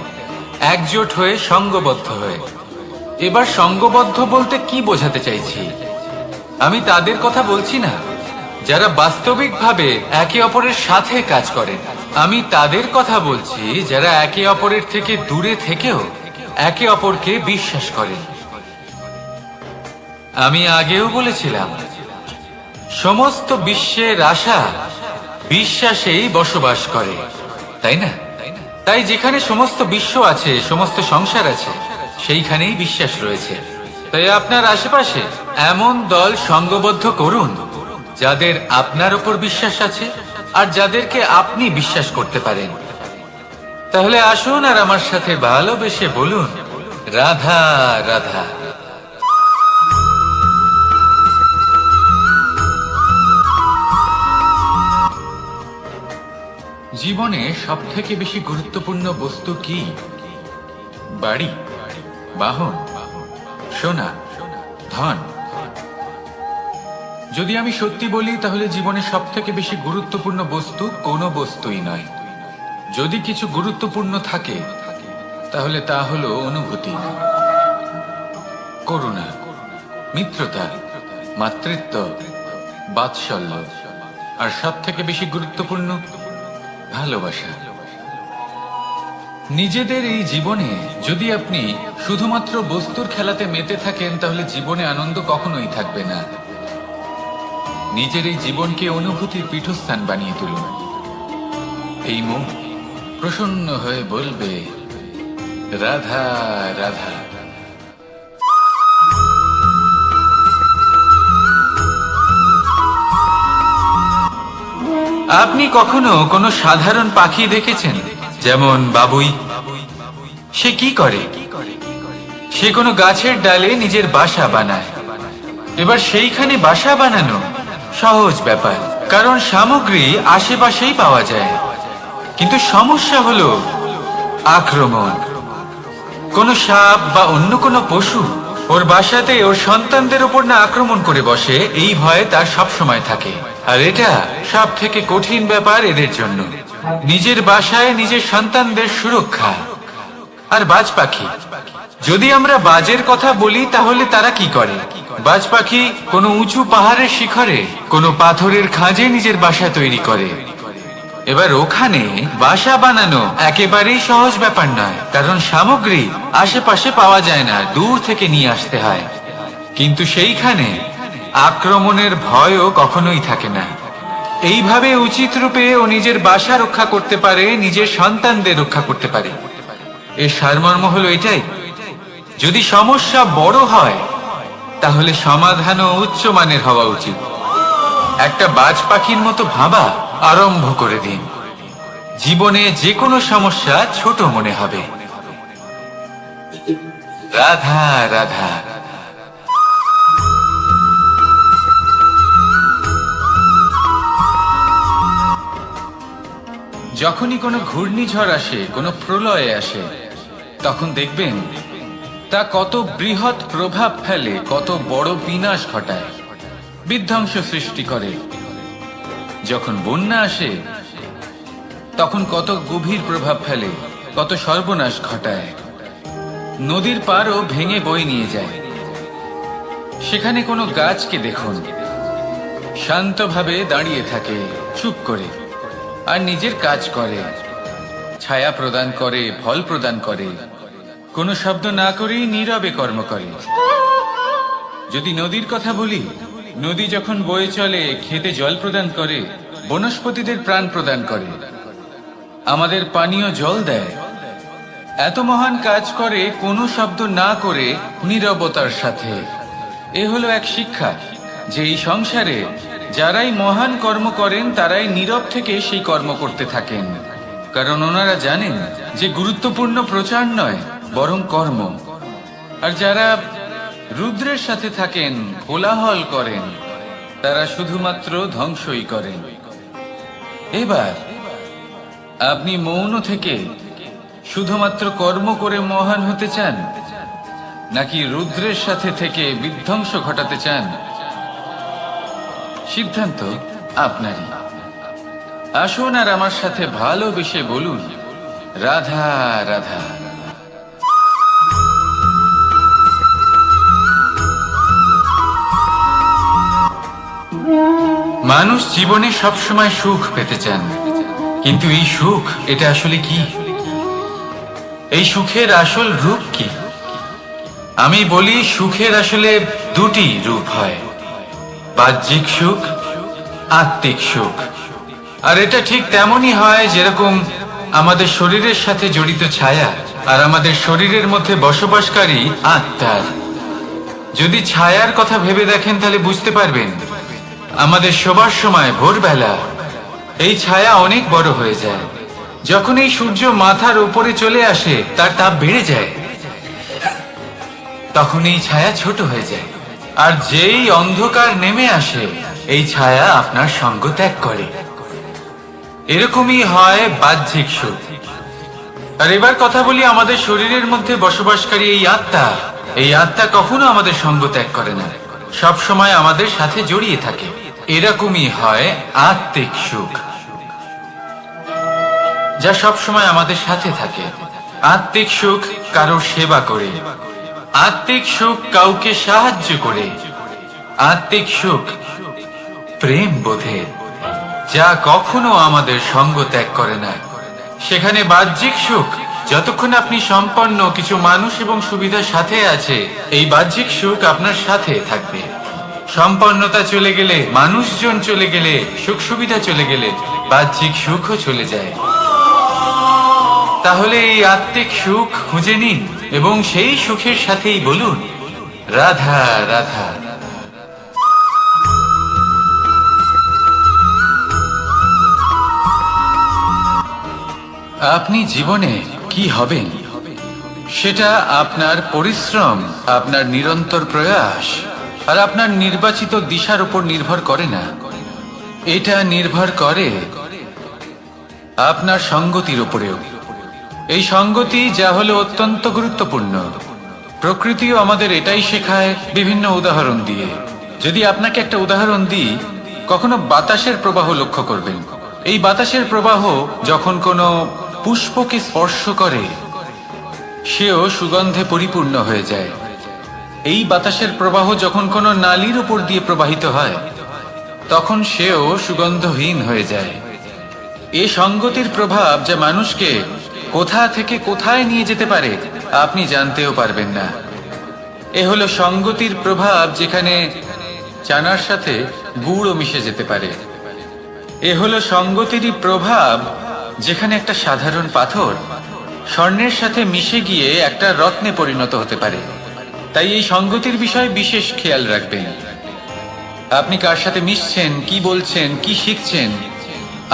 একজোট হয়ে, সঙ্গবদ্ধ হয়ে। এবার সঙ্গবদ্ধ বলতে কি বোঝাতে চাইছি? আমি তাদের কথা বলছি না যারা বাস্তবিকভাবে একে অপরের সাথে কাজ করেন। আমি তাদের কথা বলছি যারা একে অপরের থেকে দূরে থেকেও একে অপরকে বিশ্বাস করেন। আমি আগেও বলেছিলাম, সমস্ত বিশ্বের আশা বিশ্বাসেই বসবাস করে, তাই না? তাই যেখানে সমস্ত বিশ্ব আছে, সমস্ত সংসার আছে, সেইখানেই বিশ্বাস রয়েছে। তাই আপনার আশেপাশে এমন দল সঙ্গবদ্ধ করুন যাদের আপনার উপর বিশ্বাস আছে আর যাদেরকে আপনি বিশ্বাস করতে পারেন। তাহলে আসুন আর আমার সাথে ভালোবেসে বলুন, রাধা রাধা। জীবনে সবথেকে বেশি গুরুত্বপূর্ণ বস্তু কি? বাড়ি। বাহন, সোনা, ধন। যদি আমি সত্যি বলি তাহলে জীবনে সব থেকে বেশি গুরুত্বপূর্ণ বস্তু কোনো বস্তুই নয়। যদি কিছু গুরুত্বপূর্ণ থাকে তাহলে তা হলো অনুভূতি, করুণা, মিত্রতা, মাতৃত্ব, বাৎসল্য, আর সব থেকে বেশি গুরুত্বপূর্ণ ভালোবাসা। নিজেদের এই জীবনে যদি আপনি শুধুমাত্র বস্তুর খেলাতে মেতে থাকেন তাহলে জীবনে আনন্দ কখনোই থাকবে না। নিজের এই জীবনকে অনুভূতির পীঠস্থান বানিয়ে তুলুন। এই মন প্রসন্ন হয়ে বলবে, রাধা রাধা। আপনি কখনো কোনো সাধারণ পাখি দেখেছেন? যেমন বাবুই। সে কি করে? সে কোনো গাছের ডালে নিজের বাসা বানায়। এবার সেইখানে বাসা বানানো সহজ ব্যাপার, কারণ সামগ্রী আশেপাশেই পাওয়া যায়। কিন্তু সমস্যা হলো আক্রমণ। কোনো সাপ বা অন্য কোনো পশু ওর বাসাতে ওর সন্তানদের উপর না আক্রমণ করে বসে, এই ভয়ে তার সব সময় থাকে। আর এটা সব থেকে কঠিন ব্যাপার এদের জন্য, নিজের বাসায় নিজের সন্তানদের সুরক্ষা। আর বাজ পাখি, যদি আমরা বাজের কথা বলি তাহলে তারা কি করে? বাজ পাখি কোনো উঁচু পাহাড়ের শিখরে, কোনো পাথরের খাঁজে নিজের বাসা তৈরি করে। এবার ওখানে বাসা বানানো একেবারেই সহজ ব্যাপার নয়, কারণ সামগ্রী আশেপাশে পাওয়া যায় না, দূর থেকে নিয়ে আসতে হয়। কিন্তু সেইখানে আক্রমণের ভয়ও কখনোই থাকে না। এইভাবে উচিত রূপে ও নিজের বাসা রক্ষা করতে পারে, নিজের সন্তানদের রক্ষা করতে পারে। এর সারমর্ম হলো এটাই, যদি সমস্যা বড় হয় তাহলে সমাধানও উচ্চমানের হওয়া উচিত। একটা বাজ পাখির মতো ভাবা আরম্ভ করে দিন। জীবনে যে কোনো সমস্যা ছোট মনে হবে। রাধা রাধা। যখনই কোনো ঘূর্ণিঝড় আসে, কোনো প্রলয় আসে, তখন দেখবেন তা কত বৃহৎ প্রভাব ফেলে, কত বড় বিনাশ ঘটায়, বিধ্বংস সৃষ্টি করে। যখন বন্যা আসে তখন কত গভীর প্রভাব ফেলে, কত সর্বনাশ ঘটায়। নদীর পাড়ও ভেঙে বয়ে নিয়ে যায়। সেখানে কোনো গাছকে দেখুন, শান্তভাবে দাঁড়িয়ে থাকে, চুপ করে, আর নিজের কাজ করে, ছায়া প্রদান করে, ফল প্রদান করে, কোনো শব্দ না করেই নীরবে কর্ম করে। যদি নদীর কথা বলি, নদী যখন বয়ে চলে খেতে জল প্রদান করে, বনস্পতিদের প্রাণ প্রদান করে, আমাদের পানীয় জল দেয়। এত মহান কাজ করে কোনো শব্দ না করে, নীরবতার সাথে। এ হলো এক শিক্ষা যে এই সংসারে যারাই মহান কর্ম করেন তারাই নীরব থেকে সেই কর্ম করতে থাকেন, কারণ ওনারা জানেন যে গুরুত্বপূর্ণ প্রচার নয় বরং কর্ম। আর যারা রুদ্রের সাথে থাকেন, কোলাহল করেন, তারা শুধুমাত্র ধ্বংসই করেন। এবার আপনি মৌন থেকে শুধুমাত্র কর্ম করে মহান হতে চান, নাকি রুদ্রের সাথে থেকে বিধ্বংস ঘটাতে চান? সিদ্ধান্ত আপনারই। আসুন আর আমার সাথে ভালোবেসে বলুন, রাধা রাধা। মানুষ জীবনে সবসময় সুখ পেতে চান, কিন্তু এই সুখ এটা আসলে কি? এই সুখের আসল রূপ কি? আমি বলি, সুখের আসলে দুটি রূপ হয়, বাহ্যিক সুখ, আত্মিক সুখ। আর এটা ঠিক তেমনই হয় যেরকম আমাদের শরীরের সাথে জড়িত ছায়া আর আমাদের শরীরের মধ্যে বসবাসকারী আত্মার। যদি ছায়ার কথা ভেবে দেখেন তাহলে বুঝতে পারবেন, আমাদের শোবার সময় ভোরবেলা এই ছায়া অনেক বড় হয়ে যায়। যখন এই সূর্য মাথার উপরে চলে আসে, তার তাপ বেড়ে যায়, তখন এই ছায়া ছোট হয়ে যায়। আর যেই অন্ধকার নেমে আসে, এই ছায়া আপনার সঙ্গ ত্যাগ করে। এরকমই হয় বাহ্যিক সুখ। আর এবার কথা বলি আমাদের শরীরের মধ্যে বসবাসকারী এই আত্মা। এই আত্মা কখনো আমাদের সঙ্গ ত্যাগ করে না, সব সময় আমাদের সাথে জড়িয়ে থাকে। এরকমই হয় আত্মিক সুখ, যা সব সময় আমাদের সাথে থাকে। আত্মিক সুখ কারোর সেবা করে, আত্মিক সুখ কাউকে সাহায্য করে, আত্মিক সুখ প্রেম বোধের, যা কখনো আমাদের সঙ্গ ত্যাগ করে না। সেখানে বাহ্যিক সুখ, যতক্ষণ আপনি সম্পন্ন কিছু মানুষ এবং সুবিধার সাথে আছে, এই বাহ্যিক সুখ আপনার সাথে থাকবে। সম্পন্নতা চলে গেলে, মানুষজন চলে গেলে, সুখ সুবিধা চলে গেলে বাহ্যিক সুখও চলে যায়। তাহলে এই আত্মিক সুখ খুঁজে নিন এবং সেই সুখের সাথেই বলুন রাধা রাধা। আপনি জীবনে কি হবেন সেটা আপনার পরিশ্রম, আপনার নিরন্তর প্রয়াস আর আপনার নির্বাচিত দিশার উপর নির্ভর করে না। এটা নির্ভর করে আপনার সঙ্গতির উপরেও। এই সঙ্গতি যা হলো অত্যন্ত গুরুত্বপূর্ণ। প্রকৃতিও আমাদের এটাই শেখায় বিভিন্ন উদাহরণ দিয়ে। যদি আপনাকে একটা উদাহরণ দিই, কখনো বাতাসের প্রবাহ লক্ষ্য করবেন। এই বাতাসের প্রবাহ যখন কোনো পুষ্পকে স্পর্শ করে, সেও সুগন্ধে পরিপূর্ণ হয়ে যায়। এই বাতাসের প্রবাহ যখন কোনো নালীর উপর দিয়ে প্রবাহিত হয়, তখন সেও সুগন্ধহীন হয়ে যায়। এই সঙ্গতির প্রভাব যা মানুষকে কোথা থেকে কোথায় নিয়ে যেতে পারে আপনি জানতেও পারবেন না। এ হলো সঙ্গতির প্রভাব, যেখানে চানার সাথে গুড়ও মিশে যেতে পারে। এ হলো সঙ্গতিরই প্রভাব, যেখানে একটা সাধারণ পাথর স্বর্ণের সাথে মিশে গিয়ে একটা রত্নে পরিণত হতে পারে। তাই এই সঙ্গতির বিষয়ে বিশেষ খেয়াল রাখবেন। আপনি কার সাথে মিশছেন, কি বলছেন, কি শিখছেন,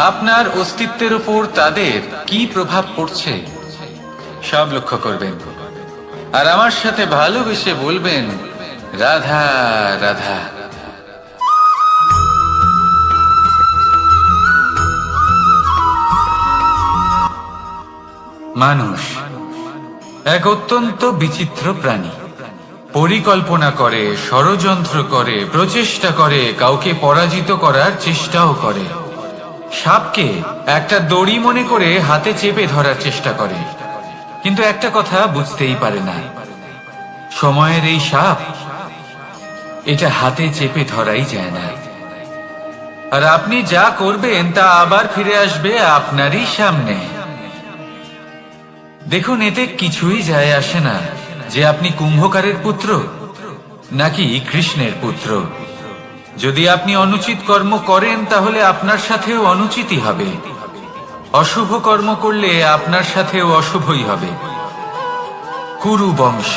আপনার অস্তিত্বের উপর তাদের কি প্রভাব পড়ছে সব লক্ষ্য করবেন। আর আমার সাথে ভালোবেসে বলবেন রাধা রাধা। মানুষ এক অত্যন্ত বিচিত্র প্রাণী। পরিকল্পনা করে, ষড়যন্ত্র করে, প্রচেষ্টা করে, কাউকে পরাজিত করার চেষ্টাও করে। সাপকে একটা দড়ি মনে করে হাতে চেপে ধরার চেষ্টা করে, কিন্তু একটা কথা বুঝতেই পারে না, সময়ের এই সাপ, এটা হাতে চেপে ধরাই যায় না। আর আপনি যা করবেন তা আবার ফিরে আসবে আপনারই সামনে। দেখুন, এতে কিছুই যায় আসে না যে আপনি কুম্ভকারের পুত্র নাকি কৃষ্ণের পুত্র। যদি আপনি অনুচিত কর্ম করেন, তাহলে আপনার সাথেও অনুচিতই হবে। অশুভ কর্ম করলে আপনার সাথেও অশুভই হবে। কুরু বংশ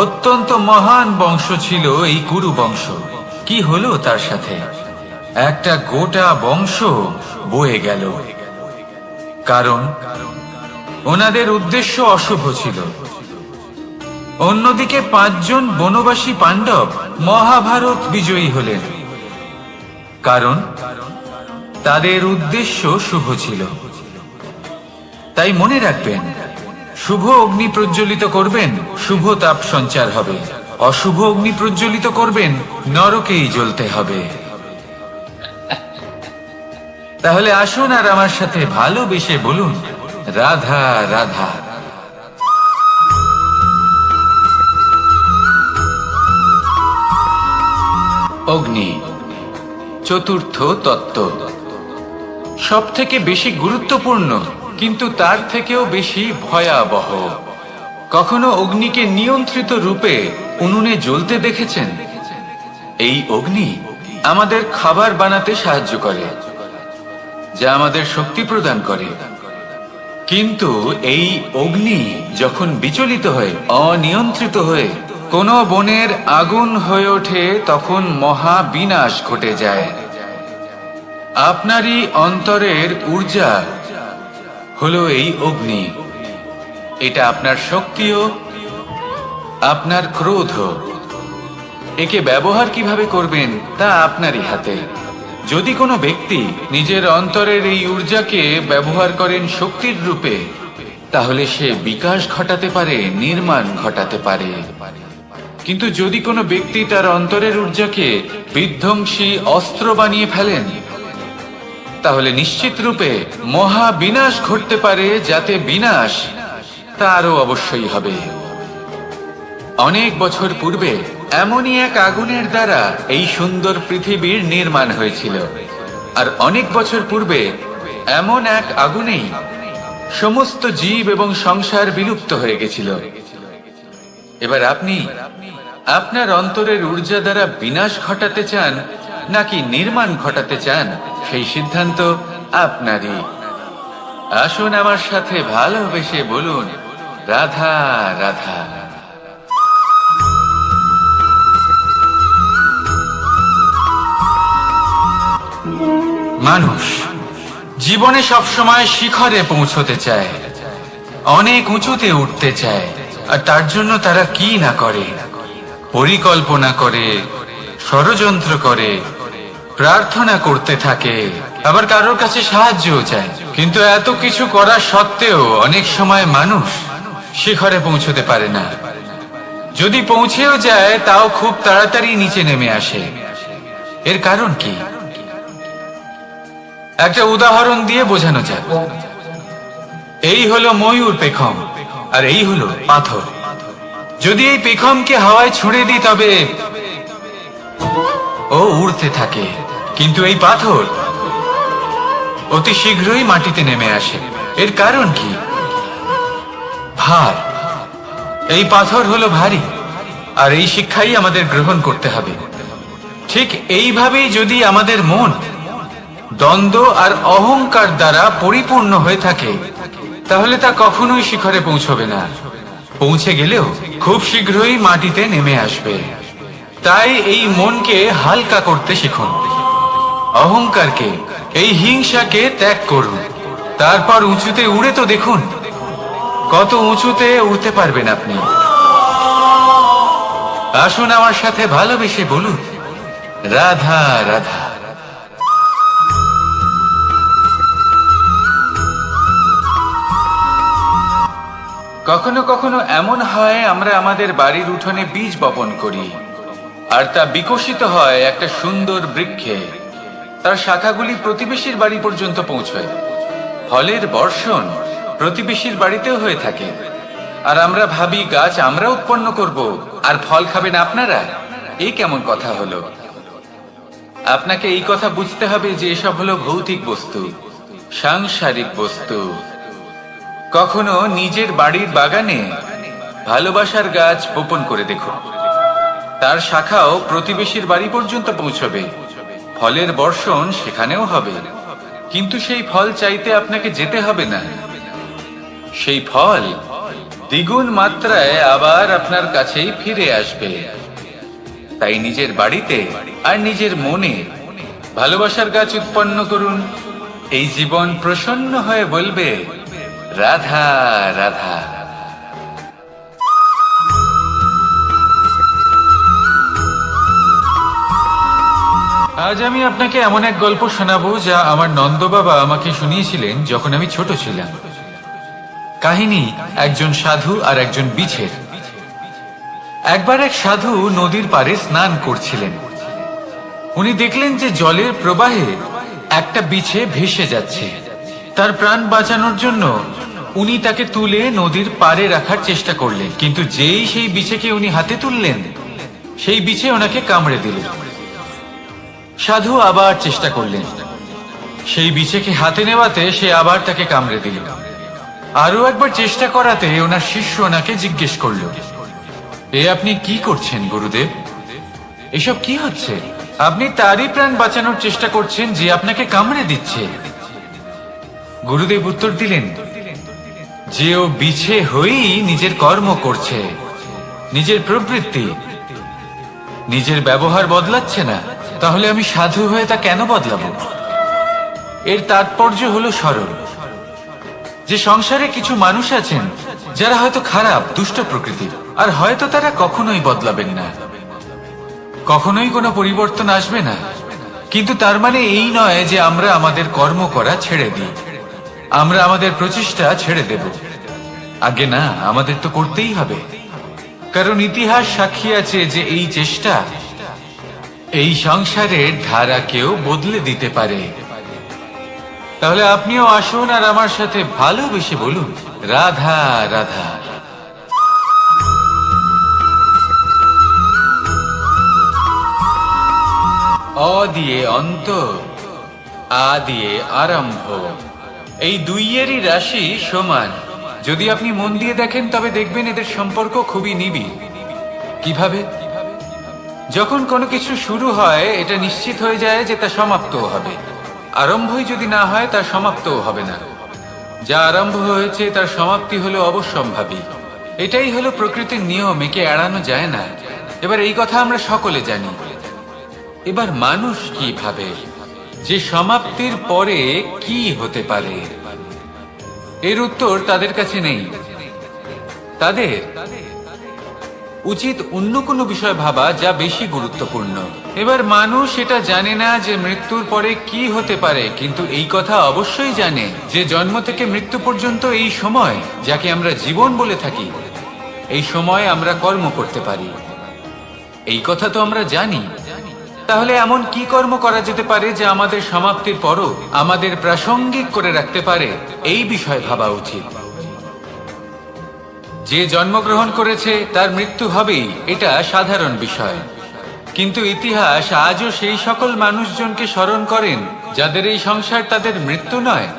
অত্যন্ত মহান বংশ ছিল। এই কুরু বংশ কি হলো তার সাথে? একটা গোটা বংশ বয়ে গেল, কারণ ওনাদের উদ্দেশ্য অশুভ ছিল। অন্যদিকে 5 জন বনবাসী পাণ্ডব মহাভারত বিজয়ী হলেন, কারণ তাদের উদ্দেশ্য শুভ ছিল। তাই মনে রাখবেন, শুভ অগ্নি প্রজ্বলিত করবেন, শুভ তাপ সঞ্চার হবে। অশুভ অগ্নি প্রজ্বলিত করবেন, নরকেই জ্বলতে হবে। তাহলে আসুন আর আমার সাথে ভালোবেসে বলুন রাধা রাধা। অগ্নি চতুর্থ তত্ত্ব, সব থেকে বেশি গুরুত্বপূর্ণ, কিন্তু তার থেকেও বেশি ভয়াবহ। কখনো অগ্নিকে নিয়ন্ত্রিত রূপে উনুনে জ্বলতে দেখেছেন? এই অগ্নি আমাদের খাবার বানাতে সাহায্য করে, যা আমাদের শক্তি প্রদান করে। কিন্তু এই অগ্নি যখন বিচলিত হয়ে, অনিয়ন্ত্রিত হয়ে কোন বনের আগুন হয়ে ওঠে, তখন মহা বিনাশ ঘটে যায়। আপনারই অন্তরের ঊর্জা হলো এই অগ্নি। এটা আপনার শক্তিও, আপনার ক্রোধ। একে ব্যবহার কিভাবে করবেন তা আপনারই হাতে। যদি কোনো ব্যক্তি নিজের অন্তরের এই ঊর্জাকে ব্যবহার করেন শক্তির রূপে, তাহলে সে বিকাশ ঘটাতে পারে, নির্মাণ ঘটাতে পারে। কিন্তু যদি কোনো ব্যক্তি তার অন্তরের ঊর্জাকে বিধ্বংসী অস্ত্র বানিয়ে ফেলেন, তাহলে নিশ্চিত রূপে মহা বিনাশ ঘটতে পারে, যাতে বিনাশ তারও অবশ্যই হবে। অনেক বছর পূর্বে এমনই এক আগুনের দ্বারা এই সুন্দর পৃথিবীর নির্মাণ হয়েছিল, আর অনেক বছর পূর্বে এমন এক আগুনেই সমস্ত জীব এবং সংসার বিলুপ্ত হয়ে গেছিল। এবার আপনি আপনার অন্তরের ঊর্জা দ্বারা বিনাশ ঘটাতে চান নাকি নির্মাণ ঘটাতে চান, সেই সিদ্ধান্ত আপনারই। আসুন আমার সাথে ভালোবেসে বলুন, রাধা রাধা। মানুষ জীবনে সবসময় শিখরে পৌঁছতে চায়, অনেক উঁচুতে উঠতে চায়, আর তার জন্য তারা কি না করে, পরিকল্পনা করে, ষড়যন্ত্র করে, প্রার্থনা করতে থাকে, আবার কারোর কাছে সাহায্যও চায়। কিন্তু এত কিছু করা সত্ত্বেও অনেক সময় মানুষ শিখরে পৌঁছতে পারে না। যদি পৌঁছেও যায় তাও খুব তাড়াতাড়ি নিচে নেমে আসে। এর কারণ কি? একটা উদাহরণ দিয়ে বোঝানো যাক। এই হলো ময়ূর পেখম, আর এই হলো পাথর। যদি এই পেখমকে হাওয়ায় ছুঁড়ে দিই তবে ও উড়তে থাকে, কিন্তু এই পাথর অতি শীঘ্রই মাটিতে নেমে আসে। এর কারণ কি? ভার। এই পাথর হলো ভারী, আর এই শিক্ষাই আমাদের গ্রহণ করতে হবে। ঠিক এইভাবেই যদি আমাদের মন দ্বন্দ্ব আর অহংকার দ্বারা পরিপূর্ণ হয়ে থাকে, তাহলে তা কখনোই শিখরে পৌঁছবে না। পৌঁছে গেলেও খুব শীঘ্রই মাটিতে নেমে আসবে। তাই এই মনকে হালকা করতে শিখুন, অহংকারকে, এই হিংসাকে ত্যাগ করুন। তারপর উঁচুতে উড়ে তো দেখুন কত উঁচুতে উঠতে পারবেন আপনি। আসুন আমার সাথে ভালোবেসে বলুন, রাধা রাধা। কখনো কখনো এমন হয় আমরা আমাদের বাড়ির উঠোনে বীজ বপন করি, আর তা বিকশিত হয় একটা সুন্দর বৃক্ষে। তার শাখাগুলি প্রতিবেশীর বাড়ি পর্যন্ত পৌঁছয়। ফলের বর্ষণ প্রতিবেশীর বাড়িতেও হয়ে থাকে, আর আমরা ভাবি গাছ আমরা উৎপন্ন করব আর ফল খাবেন আপনারা। এই কেমন কথা হলো? আপনাকে এই কথা বুঝতে হবে যে এসব হলো ভৌতিক বস্তু, সাংসারিক বস্তু। কখনো নিজের বাড়ির বাগানে ভালোবাসার গাছ বপন করে দেখুন, তার শাখাও প্রতিবেশীর বাড়ি পর্যন্ত পৌঁছবে, ফলের বর্ষণ সেখানেও হবে। কিন্তু সেই ফল চাইতে আপনাকে যেতে হবে না, সেই ফল দ্বিগুণ মাত্রায় আবার আপনার কাছেই ফিরে আসবে। তাই নিজের বাড়িতে আর নিজের মনে ভালোবাসার গাছ উৎপন্ন করুন। এই জীবন প্রসন্ন হয়ে বলবে, রাধা রাধা। আজ আমি আপনাকে এমন এক গল্প শোনাবো যা আমার নন্দ বাবা আমাকে শুনিয়েছিলেন যখন আমি ছোট ছিলাম। কাহিনী একজন সাধু আর একজন বিছের। একবার এক সাধু নদীর পাড়ে স্নান করছিলেন। উনি দেখলেন যে জলের প্রবাহে একটা বিছে ভেসে যাচ্ছে। তার প্রাণ বাঁচানোর জন্য উনি তাকে তুলে নদীর পাড়ে রাখার চেষ্টা করলেন, কিন্তু যেই সেই বিছেকে উনি হাতে তুললেন, সেই বিছে ওনাকে কামড়ে দিল। সাধু আবার চেষ্টা করলেন, সেই বিছেকে হাতে নেওয়াতে সে আবার তাকে কামড়ে দিল। আরো একবার চেষ্টা করাতে ওনার শিষ্য ওনাকে জিজ্ঞেস করল, এ আপনি কি করছেন গুরুদেব? এসব কি হচ্ছে? আপনি তারই প্রাণ বাঁচানোর চেষ্টা করছেন যে আপনাকে কামড়ে দিচ্ছে। গুরুদেব উত্তর দিলেন, যে ও বিছে হয়েই নিজের কর্ম করছে, নিজের প্রবৃত্তি, নিজের ব্যবহার বদলাচ্ছে না, তাহলে আমি সাধু হয়ে তা কেন বদলাবো? এর তাৎপর্য হলো সরল, যে সংসারে কিছু মানুষ আছেন যারা হয়তো খারাপ, দুষ্ট প্রকৃতির, আর হয়তো তারা কখনোই বদলাবেন না, কখনোই কোনো পরিবর্তন আসবে না। কিন্তু তার মানে এই নয় যে আমরা আমাদের কর্ম করা ছেড়ে দিই, আমরা আমাদের প্রচেষ্টা ছেড়ে দেব। আগে না, আমাদের তো করতেই হবে, কারণ ইতিহাস সাক্ষী আছে যে এই চেষ্টা এই সংসারের ধারাকেও বদলে দিতে পারে। তাহলে আপনিও আসুন আর আমার সাথে ভালোবেসে বলুন, রাধা রাধা। অ দিয়ে অন্ত, আ দিয়ে আরম্ভ, এই দুইয়েরই রাশি সমান। যদি আপনি মন দিয়ে দেখেন তবে দেখবেন এদের সম্পর্ক খুবই নিবিড়। কিভাবে? যখন কোনো কিছু শুরু হয় এটা নিশ্চিত হয়ে যায় যে তা সমাপ্তও হবে। আরম্ভই যদি না হয় তার সমাপ্তও হবে না। যা আরম্ভ হয়েছে তার সমাপ্তি হলো অবশ্যম্ভাবী। এটাই হলো প্রকৃতির নিয়ম, একে এড়ানো যায় না। এবার এই কথা আমরা সকলে জানি। এবার মানুষ কি ভাবে যে সমাপ্তির পরে কি হতে পারে, এর উত্তর তাদের কাছে নেই। তাদের উচিত অন্য কোনো বিষয় ভাবা যা বেশি গুরুত্বপূর্ণ। এবার মানুষ এটা জানে না যে মৃত্যুর পরে কি হতে পারে, কিন্তু এই কথা অবশ্যই জানে যে জন্ম থেকে মৃত্যু পর্যন্ত এই সময়, যাকে আমরা জীবন বলে থাকি, এই সময় আমরা কর্ম করতে পারি। এই কথা তো আমরা জানি। তাহলে এমন কি কর্ম করা যেতে পারে যা আমাদের সমাপ্তির পরও আমাদের প্রাসঙ্গিক করে রাখতে পারে, এই বিষয়ে ভাবা উচিত। যে জন্মগ্রহণ করেছে তার মৃত্যু হবেই, এটা সাধারণ বিষয়। কিন্তু ইতিহাস আজও সেই সকল মানুষজনকে স্মরণ করেন যাদের এই সংসার তাদের মৃত্যু নয়,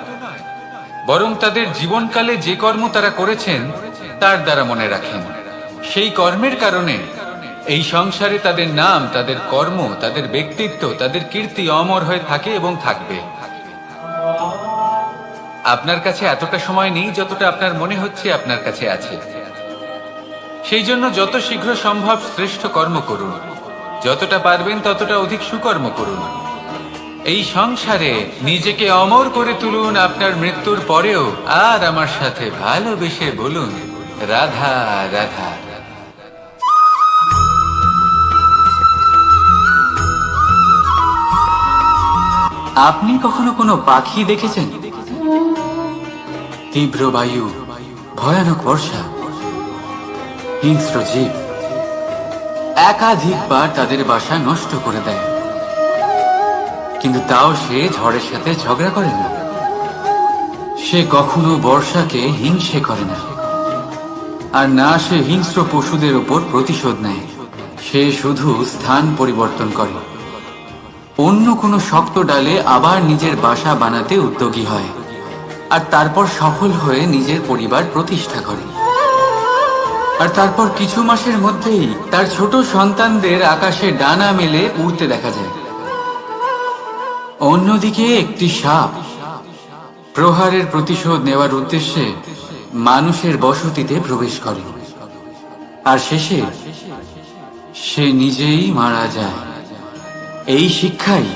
বরং তাদের জীবনকালে যে কর্ম তারা করেছেন তার দ্বারা মনে রাখেন। সেই কর্মের কারণে এই সংসারে তাদের নাম, তাদের কর্ম, তাদের ব্যক্তিত্ব, তাদের কীর্তি অমর হয়ে থাকে এবং থাকবে। আপনার কাছে এতটা সময় নেই যতটা আপনার মনে হচ্ছে আপনার কাছে আছে। সেই জন্য যত শীঘ্র সম্ভব শ্রেষ্ঠ কর্ম করুন, যতটা পারবেন ততটা অধিক সুকর্ম করুন। এই সংসারে নিজেকে অমর করে তুলুন আপনার মৃত্যুর পরেও। আর আমার সাথে ভালোবেসে বলুন, রাধা রাধা। আপনি কখনো কোনো পাখি দেখেছেন? তীব্র বায়ু, ভয়ানক বর্ষা, হিংস্র জীব একাধিকবার তাদের বাসা নষ্ট করে দেয়, কিন্তু তাও সে ঝড়ের সাথে ঝগড়া করে না। সে কখনো বর্ষাকে হিংসে করে না, আর না সে হিংস্র পশুদের উপর প্রতিশোধ নেয়। সে শুধু স্থান পরিবর্তন করে, অন্য কোনো শক্ত ডালে আবার নিজের বাসা বানাতে উদ্যোগী হয়, আর তারপর সফল হয়ে নিজের পরিবার প্রতিষ্ঠা করে। আর তারপর কিছু মাসের মধ্যেই তার ছোট সন্তানদের আকাশে ডানা মেলে উড়তে দেখা যায়। অন্যদিকে একটি সাপ প্রহারের প্রতিশোধ নেওয়ার উদ্দেশ্যে মানুষের বসতিতে প্রবেশ করে, আর শেষে সে নিজেই মারা যায়। এই শিক্ষাই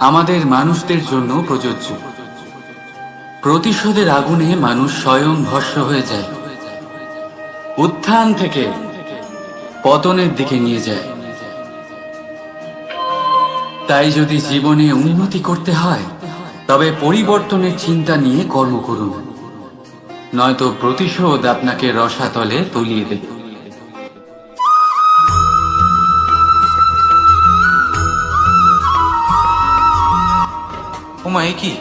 আমাদের মানুষদের জন্য প্রযোজ্য। প্রতিশোধের আগুনে মানুষ স্বয়ং ভস্ম হয়ে যায়, উত্থান থেকে পতনের দিকে নিয়ে যায়। তাই যদি জীবনে উন্নতি করতে হয় তবে পরিবর্তনের চিন্তা নিয়ে কর্ম করুন, নয়তো প্রতিশোধ আপনাকে রসাতলে তলিয়ে দেবে। ওমা, এ কি?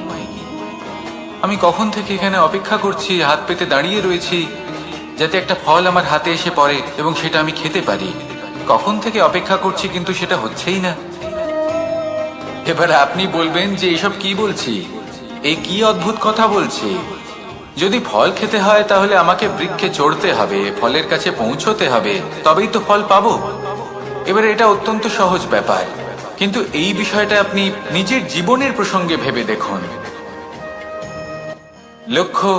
আমি কখন থেকে এখানে অপেক্ষা করছি, হাত পেতে দাঁড়িয়ে রয়েছি যাতে একটা ফল আমার হাতে এসে পড়ে এবং সেটা আমি খেতে পারি। কখন থেকে অপেক্ষা করছি, কিন্তু সেটা হচ্ছেই না। এবার আপনি বলবেন যে এসব কি বলছি, এই কি অদ্ভুত কথা বলছি। যদি ফল খেতে হয় তাহলে আমাকে বৃক্ষে চড়তে হবে, ফলের কাছে পৌঁছতে হবে, তবেই তো ফল পাবো। এবারে এটা অত্যন্ত সহজ ব্যাপার, কিন্তু এই বিষয়টা আপনি নিজের জীবনের প্রসঙ্গে ভেবে দেখুন। লক্ষ্য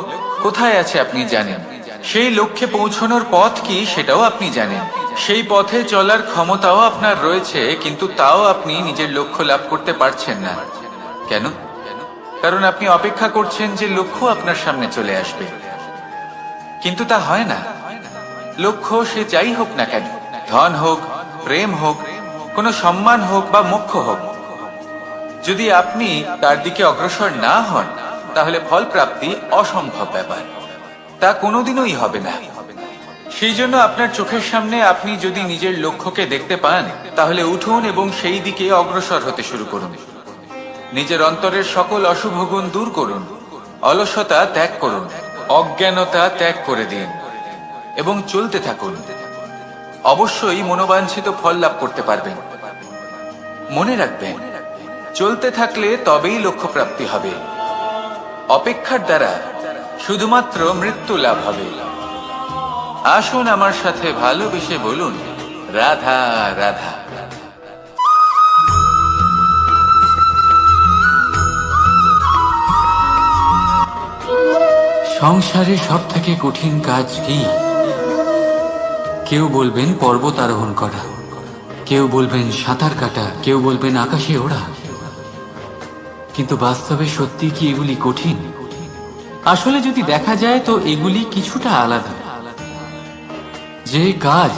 কোথায় আছে আপনি জানেন, সেই লক্ষ্যে পৌঁছানোর পথ কি সেটাও আপনি জানেন, সেই পথে চলার ক্ষমতাও আপনার রয়েছে, কিন্তু তাও আপনি নিজের লক্ষ্য লাভ করতে পারছেন না। কেন? কারণ আপনি অপেক্ষা করছেন যে লক্ষ্য আপনার সামনে চলে আসবে, কিন্তু তা হয় না। লক্ষ্য সে যাই হোক না কেন, ধন হোক, প্রেম হোক, কোনো সম্মান হোক বা মোক্ষ হোক, যদি আপনি তার দিকে অগ্রসর না হন তাহলে ফল প্রাপ্তি অসম্ভব ব্যাপার। তা কোনোদিনই হবে না। সেই জন্য আপনার চোখের সামনে আপনি যদি নিজের লক্ষ্যকে দেখতে পান, তাহলে উঠুন এবং সেই দিকে অগ্রসর হতে শুরু করুন। নিজের অন্তরের সকল অশুভ গুণ দূর করুন, অলসতা ত্যাগ করুন, অজ্ঞানতা ত্যাগ করে দিন এবং চলতে থাকুন। অবশ্যই মনোবাঞ্ছিত ফল লাভ করতে পারবেন। মনে রাখবেন, চলতে থাকলে তবেই লক্ষ্য প্রাপ্তি হবে। অপেক্ষার দ্বারা শুধুমাত্র মৃত্যু লাভ হবে। আসুন আমার সাথে ভালোবেসে বলুন, রাধা রাধা। সংসারে সব থেকে কঠিন কাজ কি? কেউ বলবেন পর্বত আরোহণ করা, কেউ বলবেন সাঁতার কাটা, কেউ বলবেন আকাশে ওড়া। কিন্তু বাস্তবে সত্যি কি এগুলি কঠিন? আসলে যদি দেখা যায় তো এগুলি কিছুটা আলাদা। যে কাজ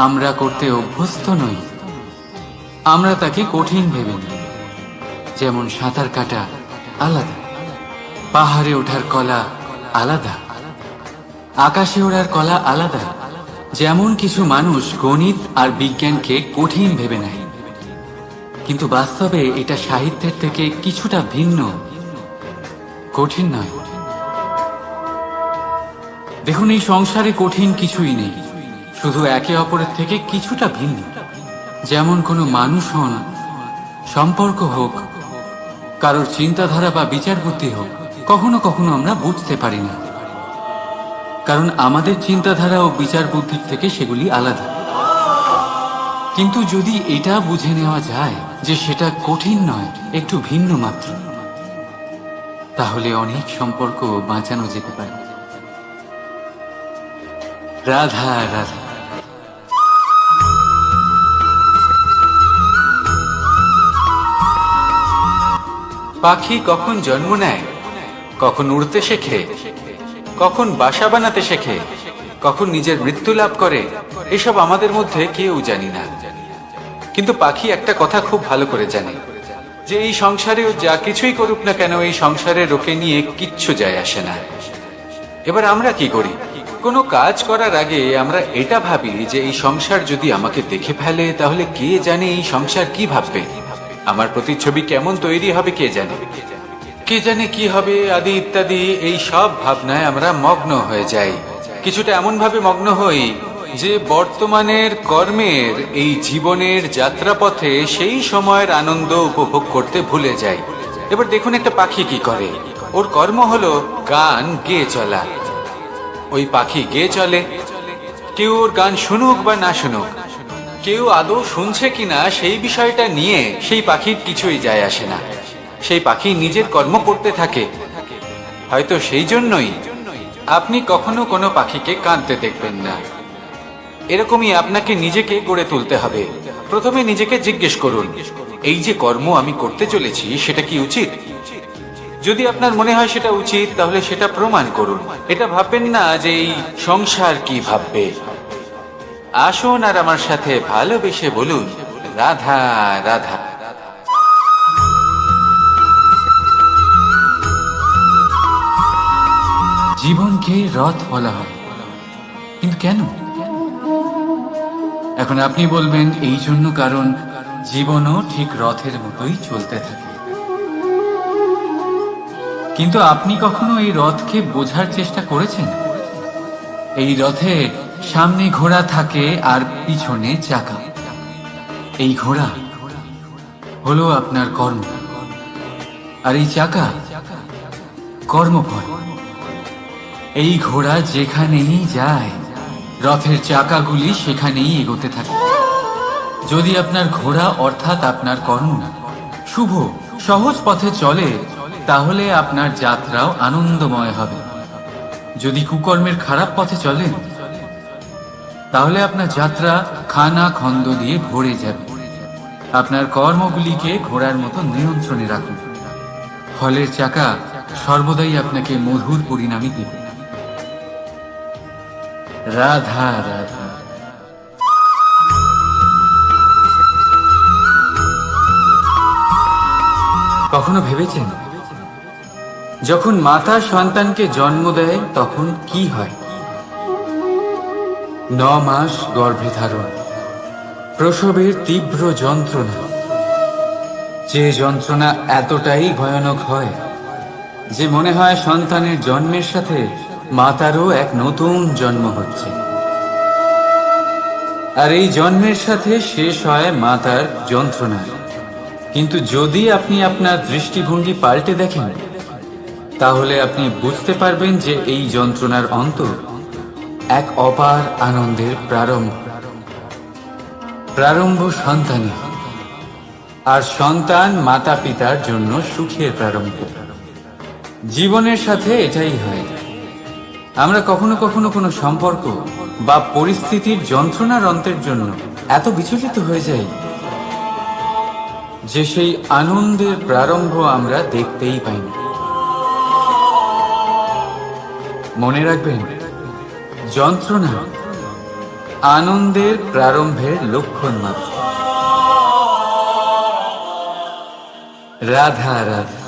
আমরা করতে অভ্যস্ত নই, আমরা তাকে কঠিন ভেবে নিই। যেমন সাঁতার কাটা আলাদা, পাহাড়ে ওঠার কলা আলাদা, আকাশে ওড়ার কলা আলাদা। যেমন কিছু মানুষ গণিত আর বিজ্ঞানকে কঠিন ভেবে নেয়, কিন্তু বাস্তবে এটা সাহিত্যের থেকে কিছুটা ভিন্ন, কঠিন নয়। দেখুন, এই সংসারে কঠিন কিছুই নেই, শুধু একে অপরের থেকে কিছুটা ভিন্ন। যেমন কোনো মানুষ হন, সম্পর্ক হোক, কারোর চিন্তাধারা বা বিচার বুদ্ধি হোক, কখনো কখনো আমরা বুঝতে পারি না, কারণ আমাদের চিন্তাধারা ও বিচার বুদ্ধির থেকে সেগুলি আলাদা। কিন্তু যদি এটা বুঝে নেওয়া যায় যে সেটা কঠিন নয়, একটু ভিন্ন মাত্র, তাহলে অনেক সম্পর্ক বাঁচানো যেতে পারে। রাধা রাধা। পাখি কখন জন্ম নেয়, কখন উড়তে শেখে, কখন বাসা বানাতে শেখে, কখন নিজের মৃত্যু লাভ করে, এসব আমাদের মধ্যে কেউ জানি না। কিন্তু পাখি একটা কথা খুব ভালো করে জানে, যে এই সংসারেও যা কিছুই করুক না কেন, এই সংসারে ওকে নিয়ে কিচ্ছু যায় আসে না। এবার আমরা কি করি? কোনো কাজ করার আগে আমরা এটা ভাবি যে এই সংসার যদি আমাকে দেখে ফেলে, তাহলে কে জানে এই সংসার কি ভাববে, আমার প্রতিচ্ছবি কেমন তৈরি হবে কে জানে, কে জানে কি হবে আদি ইত্যাদি। এই সব ভাবনায় আমরা মগ্ন হয়ে যাই। কিছুটা এমন ভাবে মগ্ন হই যে বর্তমানের কর্মের এই জীবনের যাত্রাপথে সেই সময়ের আনন্দ উপভোগ করতে ভুলে যাই। এবার দেখুন একটা পাখি কি করে, ওর কর্ম হলো গান গেয়ে চলা। ওই পাখি গেয়ে চলে, কেউ ওর গান শুনুক বা না শুনুক, কেউ আদৌ শুনছে কিনা সেই বিষয়টা নিয়ে সেই পাখির কিছুই যায় আসে না। সেই পাখি নিজের কর্ম করতে থাকে। হয়তো সেই জন্যই আপনি কখনো কোনো পাখিকে কাঁদতে দেখবেন না। এরকমই আপনাকে নিজেকে গড়ে তুলতে হবে। প্রথমে নিজেকে জিজ্ঞেস করুন, এই যে কর্ম আমি করতে চলেছি সেটা কি উচিত? যদি আপনার মনে হয় সেটা উচিত, তাহলে সেটা প্রমাণ করুন। এটা ভাববেন না যে এই সংসার কি ভাববে। আসুন আর আমার সাথে ভালোবেসে বলুন, রাধা রাধা। জীবনকে রথ বলা হয়, কিন্তু কেন? এখন আপনি বলবেন এই জন্য কারণ জীবনও ঠিক রথের মতোই চলতে থাকে। কিন্তু আপনি কখনো এই রথকে বোঝার চেষ্টা করেছেন? এই রথে সামনে ঘোড়া থাকে আর পিছনে চাকা। এই ঘোড়া হলো আপনার কর্ম, আর এই চাকা কর্মফল। এই ঘোড়া যেখানেই যায়, রথের চাকাগুলি সেখানেই এগোতে থাকে। যদি আপনার ঘোড়া অর্থাৎ আপনার কর্ম শুভ সহজ পথে চলে, তাহলে আপনার যাত্রাও আনন্দময় হবে। যদি কুকর্মের খারাপ পথে চলেন, তাহলে আপনার যাত্রা খানা খন্দ দিয়ে ভরে যাবে। আপনার কর্মগুলিকে ঘোড়ার মতো নিয়ন্ত্রণে রাখুন। ফলের চাকা সর্বদাই আপনাকে মধুর পরিণামই দেবে। রাধা রাধা। কখনো ভেবেছেন যখন মাতা সন্তানকে জন্ম দেয় তখন কি হয়? 9 মাস গর্ভে ধারণ, প্রসবের তীব্র যন্ত্রণা, যে যন্ত্রণা এতটাই ভয়ানক হয় যে মনে হয় সন্তানের জন্মের সাথে মাতারও এক নতুন জন্ম হচ্ছে। আর এই জন্মের সাথে শেষ হয় মাতার যন্ত্রণা। কিন্তু যদি আপনি আপনার দৃষ্টিভঙ্গি পাল্টে দেখেন, তাহলে আপনি বুঝতে পারবেন যে এই যন্ত্রণার অন্ত এক অপার আনন্দের প্রারম্ভ সন্তানে, আর সন্তান মাতা পিতার জন্য সুখের প্রারম্ভ। জীবনের সাথে এটাই হয়। আমরা কখনো কখনো কোনো সম্পর্ক বা পরিস্থিতির যন্ত্রণার অন্তের জন্য এত বিচলিত হয়ে যাই যে সেই আনন্দের প্রারম্ভ আমরা দেখতেই পাই না। মনে রাখবেন, যন্ত্রণা আনন্দের প্রারম্ভের লক্ষণ মাত্র। রাধা রাধা।